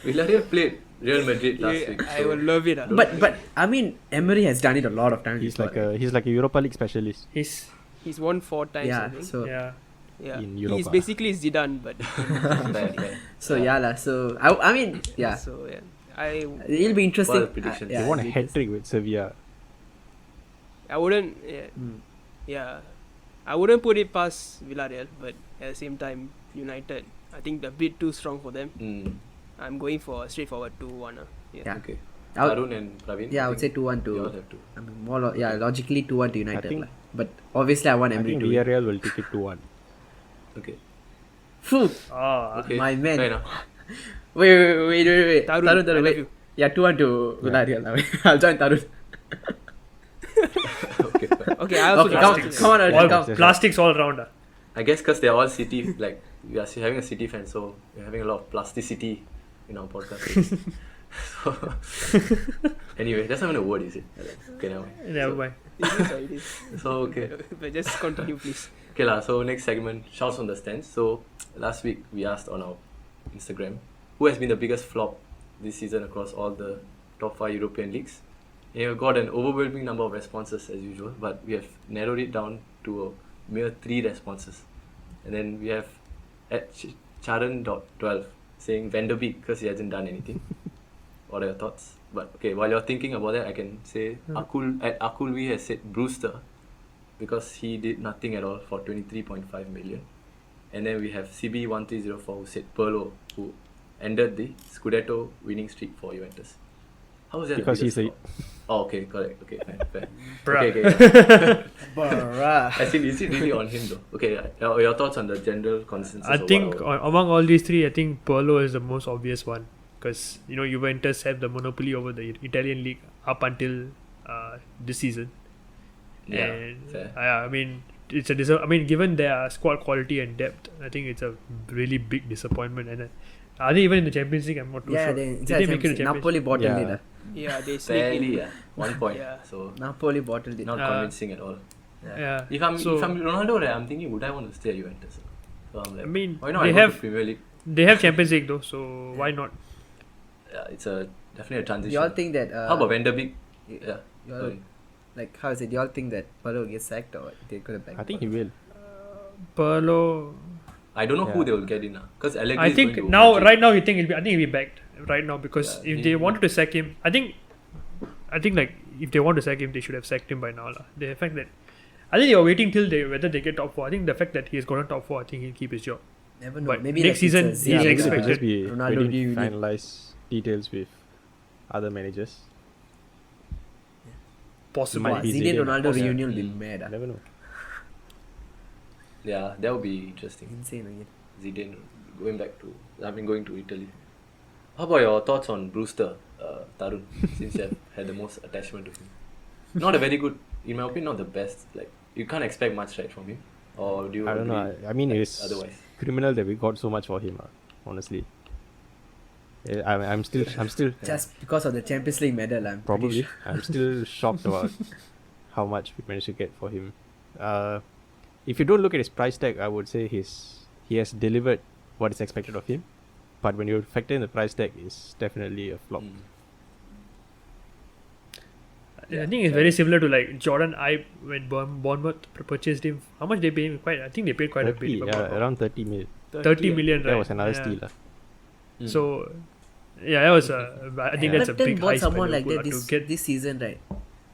Villarreal played Real Madrid last week. I so- will love it. but I mean Emery has done it a lot of times. He's before, like a Europa League specialist. He's won 4 times, I yeah. think. So Yeah. Yeah. in He's Europa. basically Zidane, but so yeah lah. So I mean yeah, So yeah, it'll be interesting. What are the predictions? yeah, He won a it'll be hat trick with Sevilla. I wouldn't. Yeah, I wouldn't put it past Villarreal, but at the same time, United, I think a bit too strong for them. I'm going for a straightforward 2-1. Yeah. Okay. I would- Arun and Praveen? Yeah, I would say 2-1 You all to. have to. I mean, more logically 2-1 to United. think- lah. But obviously, I want I Emery think to win. Villarreal will take it 2-1. Okay. Phew. Okay. My man. Fair enough. Wait. Tarun, I love wait. you. Yeah, 2-1 to Villarreal. lah. I'll join Tarun. Okay. Fair. Okay, I also Okay, just come on, All Arjun, come. plastics all around. I guess because they're all City, like we are having a City fan, so we're having a lot of plasticity in our podcast. So, anyway, that's not even a word, is it? Okay, never mind. Never mind. it is. So, okay. But just continue, please. Okay, lah. So, next segment, shouts on the stands. So, last week we asked on our Instagram who has been the biggest flop this season across all the top 5 European leagues. And we've got an overwhelming number of responses as usual, but we have narrowed it down to a mere 3 responses. And then we have at Charan.12 saying Vanderbeek because he hasn't done anything. What are your thoughts? But okay, while you're thinking about that, I can say Akulvi has said Brewster because he did nothing at all for 23.5 million. And then we have CB1304 who said Pirlo, who ended the Scudetto winning streak for Juventus. How is that? Because the biggest he's a- flop? Oh, okay, correct. Okay, fair. Bruh. Okay, yeah. Bruh. As in, is it really on him though? Okay, your thoughts on the general consensus? I of think what among all these 3, I think Pirlo is the most obvious one because Juventus have the monopoly over the Italian league up until this season. yeah, And fair. I mean, it's I mean, given their squad quality and depth, I think it's a really big disappointment. And are they even in the Champions League? I'm not too Yeah, sure. they Did they make it to Champions Napoli bottled Yeah. it. Yeah, they sneak Barely, in. yeah. 1 point. Yeah. So Napoli bottled it. not convincing at all. Yeah. If I'm So- Ronaldo, right, I'm thinking, would I want to stay at Juventus? So I'm like, I mean, why not? they I go have- to Premier League. They have Champions League though, so why not? Yeah, it's definitely a transition. Do y'all think that? How about Van der Beek? Yeah. y'all- Sorry. Like, how is it? Do y'all think that Pirlo gets sacked or what? They're gonna back? I think he will. Perlo. I don't know who Yeah. they will get in now. Because Allegri I is going think to now, Madrid. right now, I think he'll be backed right now because Yeah, if he- they wanted to sack him, I think like if they want to sack him, they should have sacked him by now, lah. The fact that I think they were waiting till whether they get top 4. I think the fact that he's gone top 4, I think he'll keep his job. Never know. But Maybe next like season, it's a he's Yeah, maybe they expected. could just be Ronaldo waiting to reunion. finalize details with other managers. Possible. Might Wow, be Zidane Zidane. Ronaldo Yeah. reunion will be Mm. mad. I never know. Yeah, that would be interesting. Insane again. Zidane going to Italy. How about your thoughts on Brewster, Tarun, since you have had the most attachment to him? Not a very good, in my opinion, not the best. Like, you can't expect much right from him. Or do you I don't know. agree? I mean, it's Otherwise. criminal that we got so much for him. Honestly, I'm still Just because of the Champions League medal, I'm pretty probably sure. I'm still shocked about how much we managed to get for him. If you don't look at his price tag, I would say he has delivered what is expected of him. But when you factor in the price tag, it's definitely a flop. Mm. I think it's very similar to like Jordan Ibe when Bournemouth purchased him. How much they paid him? I think they paid quite a bit. 30, if I'm yeah, not wrong. around 30 mil. 30 million, right? That was another Yeah. steal. Mm. So, yeah, that was I think that's a Everton big bought heist by someone like Liverpool that to get this season, right?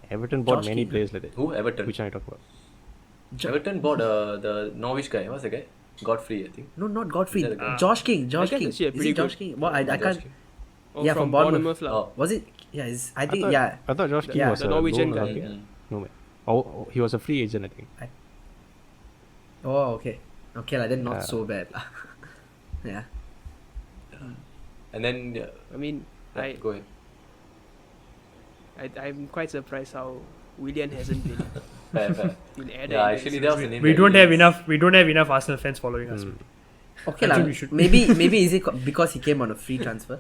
Everton bought Josh many King. players like that. Who? Everton. Which one are you talking about? Everton bought the Norwich guy. What's the guy? Godfrey, I think. No, not Godfrey. Is that the guy? Josh King. Josh That guy King. is actually Is pretty it Josh good. King? What I Josh can't. King. Oh, Yeah, from from Bournemouth. Bournemouth lah. Oh. Was it? Yeah, I think thought, yeah. I thought Josh King Yeah, was the a Norwegian loan or guy. something. Mm. No, man. Oh, he was a free agent, I think. Oh, okay. Okay, like then not Yeah. so bad. Yeah. And then, yeah, I mean, go ahead. I'm quite surprised how Willian hasn't Fair. been added. Yeah, in actually, this that was the season. name. We that don't he have is. enough. We don't have enough Arsenal fans following us. Mm. Okay, I lah. think we should- Maybe is it because he came on a free transfer?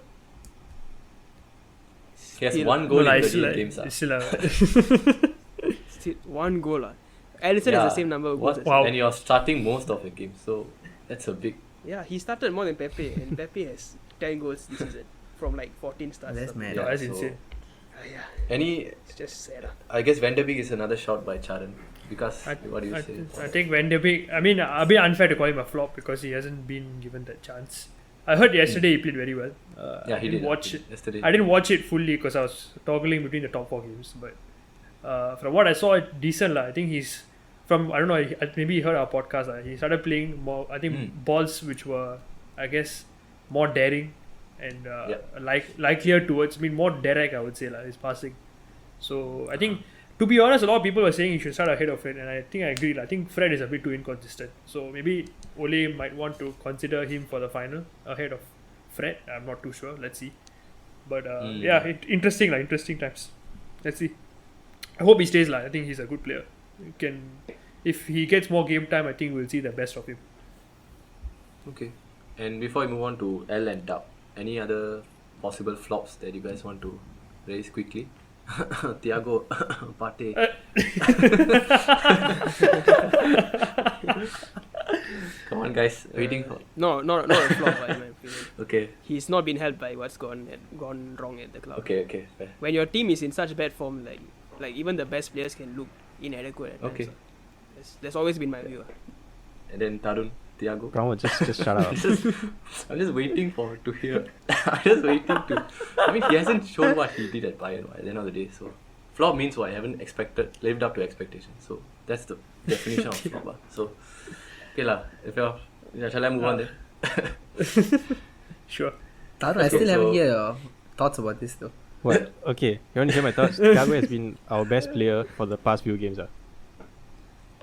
He has Still- one goal No, lah, in it's 38 still, games. it's still Still one goal. Alisson has the same number of goals. as Wow. And you're starting most of the games, so that's a big. Yeah, he started more than Pepe, and Pepe has 10 goals this season from like 14 starts. That's something. mad. Yeah, that's so- insane. Yeah, Any, it's just sad. I guess Van der Beek is another shot by Charan. Because, what do you say? I think Van der Beek. I mean, a bit unfair to call him a flop because he hasn't been given that chance. I heard yesterday he played very well. Yeah, I he didn't did. watch it. Yesterday. I didn't watch it fully because I was toggling between the top 4 games. But from what I saw, decent lah. I think he's from I don't know. Maybe he heard our podcast. He started playing more. I think balls which were, I guess, more daring and likelier towards. I mean, more direct. I would say his passing. So I think, to be honest, a lot of people were saying he should start ahead of Fred, and I think I agree. I think Fred is a bit too inconsistent. So maybe Ole might want to consider him for the final ahead of Fred. I'm not too sure. Let's see. But interesting times. Let's see. I hope he stays. I think he's a good player. If he gets more game time, I think we'll see the best of him. Okay. And before we move on to L and Dub, any other possible flops that you guys want to raise quickly? Thiago Partey. Come on, guys. Waiting for. No, not a flop in my opinion. Okay. He's not been helped by what's gone wrong at the club. Okay. Fair. When your team is in such bad form, like even the best players can look inadequate at times. Okay. That's always been my view. And then Tarun, Thiago. Brahma, just shut up. I'm just waiting to hear. I'm just waiting to. I mean, he hasn't shown what he did at Bayern at the end of the day. So, flop means what? I haven't lived up to expectations. So, that's the definition of flop. So, okay lah. Shall I move on then? Sure. Taru, I still haven't heard your thoughts about this though. What? Okay, you want to hear my thoughts? Thiago has been our best player for the past few games.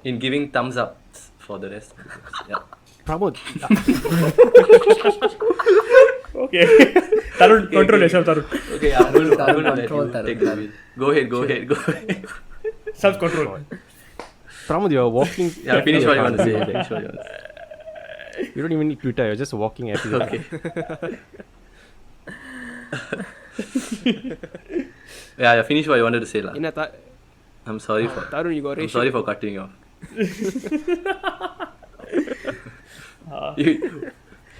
In giving thumbs up for the rest. Of the games. Yeah. Brahma, Okay. Tarun, control yourself, Tarun. Okay, I'm going to let control you Tarun, take the Tarun. wheel. Go ahead. Self-control. Brahma, you are walking. Yeah, finish what you want to say. Yeah. Finish what you want to say. You don't even need Twitter. You're just walking everywhere. Okay. Yeah, finish what you wanted to say lah. I'm sorry for. Tarun, you got I'm ratio. sorry for cutting you off.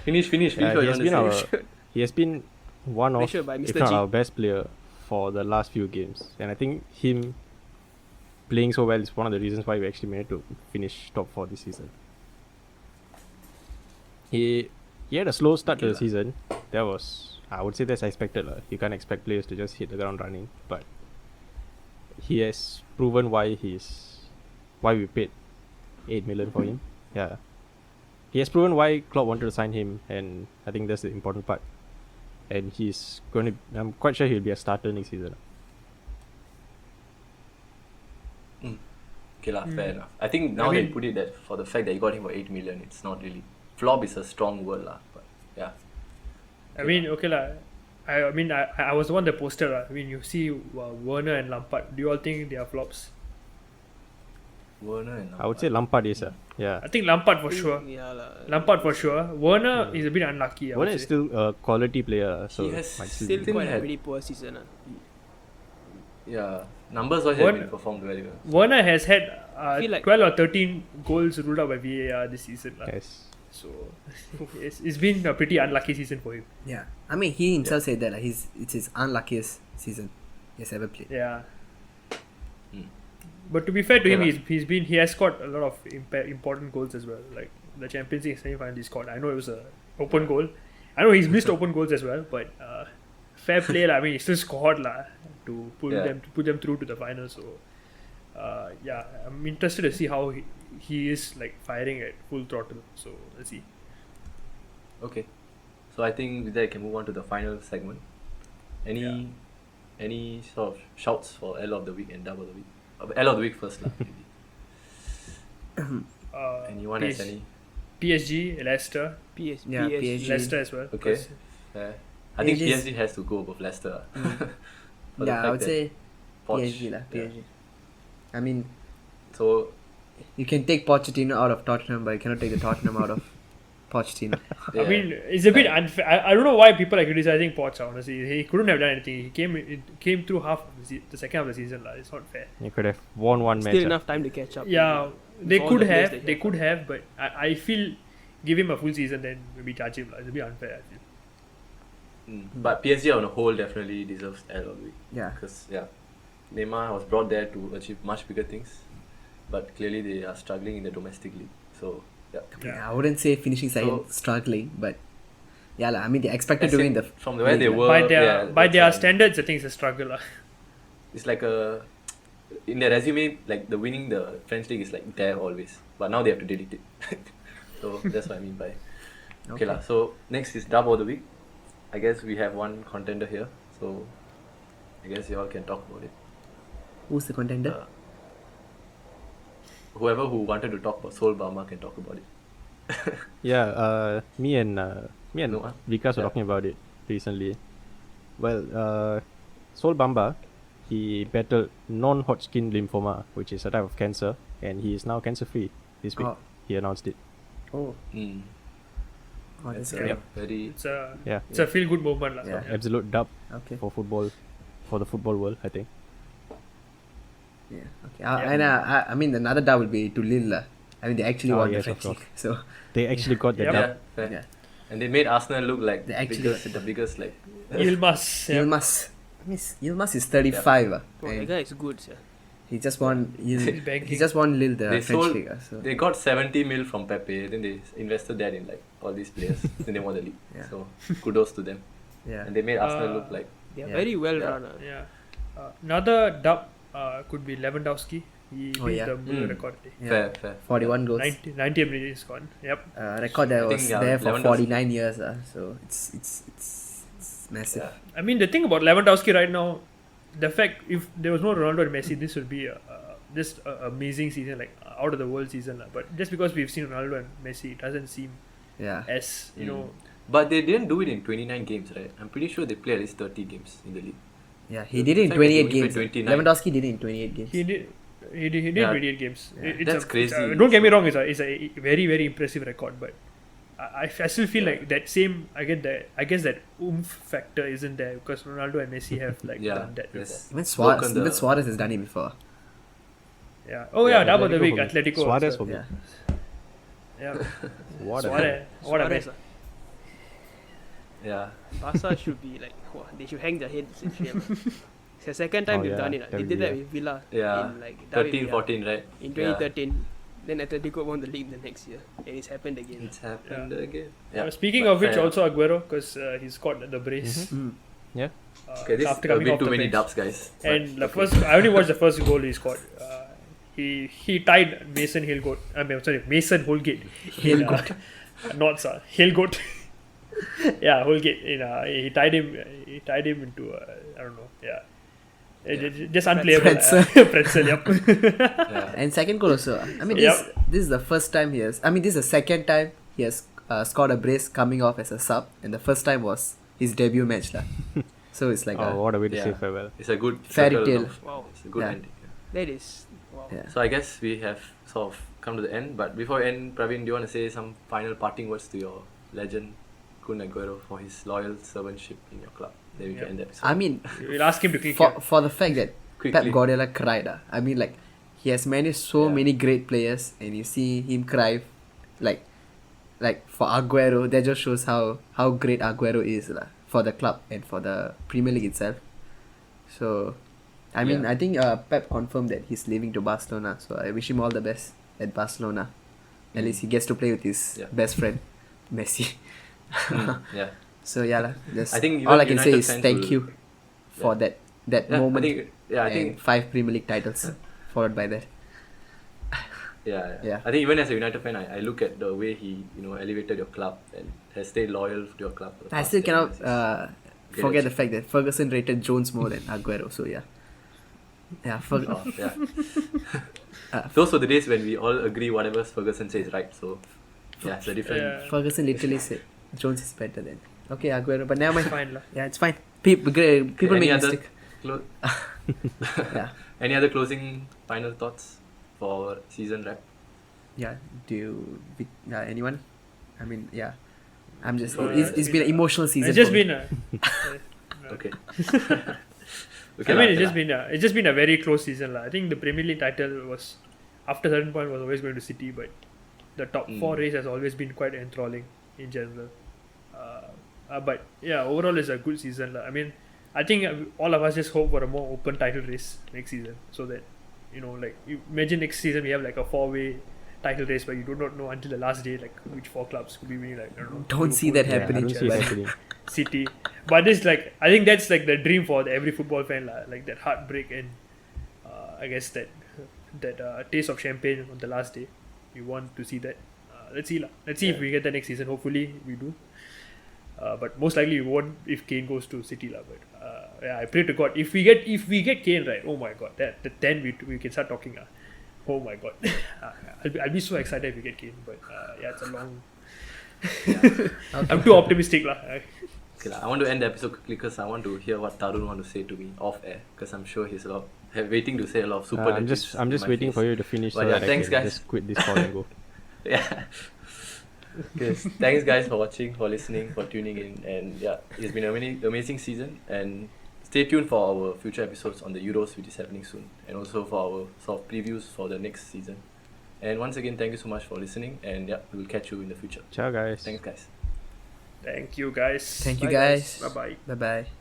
You finish Yeah, what you want to say. he has been one of, Ratio by if Mr. not G. our best player for the last few games. And I think him playing so well is one of the reasons why we actually managed to finish top 4 this season. he had a slow start to Okay the season. That was, I would say, that's expected. You can't expect players to just hit the ground running, but he has proven why we paid 8 million for him. Yeah, he has proven why Klopp wanted to sign him, and I think that's the important part. And he's going to. I'm quite sure he'll be a starter next season. Okay lah, fair enough. I think now I they mean- put it that for the fact that you got him for 8 million, it's not really flop is a strong word lah. But yeah, I mean, okay lah. I was the one that posted. I mean, you see Werner and Lampard. Do you all think they are flops? Werner and I would say Lampard is yeah. I think Lampard for sure. Yeah, lah. Lampard for sure. Werner is a bit unlucky. I would Werner is say. still a quality player, so He has might Still Still quite a had- pretty poor season. yeah, numbers wise have Werner- been performed very well. Werner has had feel like- 12 or 13 goals ruled out by VAR this season. Lah. yes. So it's been a pretty unlucky season for him. Yeah, I mean he himself said that like, it's his unluckiest season he's ever played. Yeah. Hmm. But to be fair to him, Yeah. he has scored a lot of important goals as well. Like the Champions League semi-final he scored. I know it was a open goal. I know he's missed open goals as well, but fair play lah. I mean he still scored lah to put them through to the final. So yeah, I'm interested to see how he is like firing at full throttle. So let's see. Okay, so I think with that, I can move on to the final segment. Any sort of shouts for L of the week and dub of the week? L of the week first lah. Maybe. Anyone has any? PSG, Leicester, Yeah, PSG. Leicester as well. Okay. because- I think It is- PSG has to go above Leicester. For the Yeah, I fact would that say Poch- PSG lah. yeah. PSG. I mean, So you can take Pochettino out of Tottenham, but you cannot take the Tottenham out of Pochettino. yeah. I mean, it's a bit unfair. I don't know why people are criticizing Poch. Honestly, he couldn't have done anything. It came through half of the second half of the season. It's not fair. You could have won one match. Still enough time to catch up. Yeah, they With all could the players have. they They could have, but I feel give him a full season, then maybe judge him. It's a bit unfair. I feel. But PSG on a whole definitely deserves L of the week. Yeah. Because Neymar was brought there to achieve much bigger things, but clearly they are struggling in the domestic league. So Yeah, I wouldn't say finishing second So- struggling, but yeah, lah. I mean they expected As to in, win the from the way they league, lah. were by yeah, their that's, standards, I think it's a struggle. Lah. it's like a in their resume, like the winning the French league is like there always, but now they have to delete it. So that's what I mean by okay lah. So next is dub of the week. I guess we have one contender here, so I guess you all can talk about it. Who's the contender? Whoever who wanted to talk about Sol Bama can talk about it. Yeah, me and Noah? Vikas were Yeah. talking about it recently. Well, Sol Bamba, he battled non-Hodgkin lymphoma, which is a type of cancer, and he is now cancer-free this week. Oh. He announced it. Oh, Mm. that's That's great. very It's a feel good moment. Lah. Yeah. Absolute dub Okay. for football, for the football world, I think. Yeah. Okay. And I mean another dub will be to Lille. Lah. I mean they actually won the Yes, of French league. So They actually got the Yep. dub. yeah, fair. yeah. And they made Arsenal look like They actually- the biggest like Yilmaz. Yeah. Yilmaz is 35. Oh, the And guy is good, sir. he just won. He's banking. He just won Lille the they French sold. league. So They got 70 mil from Pepe. Then they invested that in like all these players. Then they won the league. Yeah. So kudos to them. yeah. And they made Arsenal Uh, look like They are Yeah. very well Yeah. run. Yeah. Another dub could be Lewandowski. He Oh, beat yeah. the Müller Mm. record. fair. 41 goals. 90 minutes gone. Yep. Record that I think, was yeah, there for Lewandowski- 49 years. So it's massive. Yeah. I mean, the thing about Lewandowski right now, the fact if there was no Ronaldo and Messi, this would be just an amazing season, like out of the world season. But just because we've seen Ronaldo and Messi, it doesn't seem Yeah. as But they didn't do it in 29 games, right? I'm pretty sure they played at least 30 games in the league. Yeah, he did it in In fact, they 28 only games. played 29. Lewandowski did it in 28 games. he did. He did Yeah. 28 games. Yeah. It's That's crazy. don't get me wrong. It's a very very impressive record, but I still feel like that same. I guess that oomph factor isn't there because Ronaldo and Messi have like Yeah, done that before. yes. Even Broken the- Suarez has done it before. Yeah. Oh Yeah, yeah, double the Atletico week for me. Atletico. Suarez also. for me. Yeah. Yeah. What a Suarez. What a Suarez, man. Yeah. Barca should be like, they should hang their heads in shame. It's the second time Oh, they've yeah, done it. They that did will that be, with Villa Yeah. in like 13, Villa 14, right? in Yeah. 2013. Then Atletico won the league the next year, and it's happened again. It's happened again. Yeah. Speaking but of which, fair also Aguero, because he scored the brace. Mm. Yeah. Okay, this is after a coming bit off too the many bench. dubs, guys. But And the okay. first, I only watched the first goal he scored. He tied Mason Holgate. Hillgoat. Not sir, Hillgoat. Yeah, Holgate. He tied him. He tied him into I don't know. Yeah. Just unplayable. Pretzel. Pretzel. Yep. Yeah. And second goal also. I mean, Yep. this is the first time he has. I mean, this is the second time he has scored a brace coming off as a sub, and the first time was his debut match, lah. So it's like Oh, what a way to Yeah. say farewell. It's a good Fairy circle tale. of- Wow, It's a good Yeah. ending. that is wow. yeah. So I guess we have sort of come to the end. But before we end, Praveen, do you want to say some final parting words to your legend, Kun Aguero, for his loyal servantship in your club? Then we Yeah. can end the episode. I mean, We'll ask him to click for here. for the fact that Quickly. Pep Guardiola cried. I mean, like, he has managed so Yeah. many great players, and you see him cry, like for Aguero. That just shows how great Aguero is, lah, for the club and for the Premier League itself. So, I mean, Yeah. I think Pep confirmed that he's leaving to Barcelona. So I wish him all the best at Barcelona. At least he gets to play with his Yeah. best friend, Messi. Yeah. So yeah, lah. Just I think all even I can say United is fans thank will- you for that Yeah, moment. I think And 5 Premier League titles followed by that. I think even as a United fan, I look at the way he elevated your club and has stayed loyal to your club. for the I past still 10 cannot years. Great forget the achievement. fact that Ferguson rated Jones more than Aguero. So yeah, Oh, yeah. Those were the days when we all agree whatever Ferguson says right. So yeah, it's a different. Yeah. Ferguson literally said Jones is better than Aguero. But never mind. Fine lah. Yeah, it's fine. People Any make other mistake. Yeah, Any other closing final thoughts for season wrap? yeah. Anyone? I mean, yeah. I'm just. So, It's been an emotional season. It's just for me. been a. Okay. I mean, it's just been a very close season lah. I think the Premier League title was, after a certain point, was always going to City, but the top four race has always been quite enthralling in general. But yeah, overall it's a good season lah. I mean, I think all of us just hope for a more open title race next season, so that like you imagine next season we have like a 4-way title race where you do not know until the last day like which 4 clubs could be winning. Like I don't know. Don't see Liverpool, that Yeah, I happening. don't see it but- happening. City, but this I think that's like the dream for every football fan lah. Like that heartbreak and I guess that taste of champagne on the last day. You want to see that. Let's see lah. Let's see if we get that next season. Hopefully we do. But most likely we won't if Kane goes to City lah. But yeah, I pray to God if we get Kane right. Oh my God, then we can start talking lah. Oh my God, I'll be so excited if we get Kane. But yeah, it's a long. I'm too optimistic lah. Okay, I want to end the episode quickly because I want to hear what Tarun want to say to me off air because I'm sure he's waiting to say a lot of super. I'm just waiting for you to finish But so yeah, that thanks, I can guys. just quit this call and go. Yeah. Okay. Thanks guys for watching, for listening, for tuning in, and yeah, it's been an amazing season. And stay tuned for our future episodes on the Euros, which is happening soon, and also for our sort of previews for the next season. And once again, thank you so much for listening, and yeah, we'll catch you in the future. Ciao, guys. Thanks, guys. Thank you guys. Thank you Bye, guys. Bye bye. Bye bye.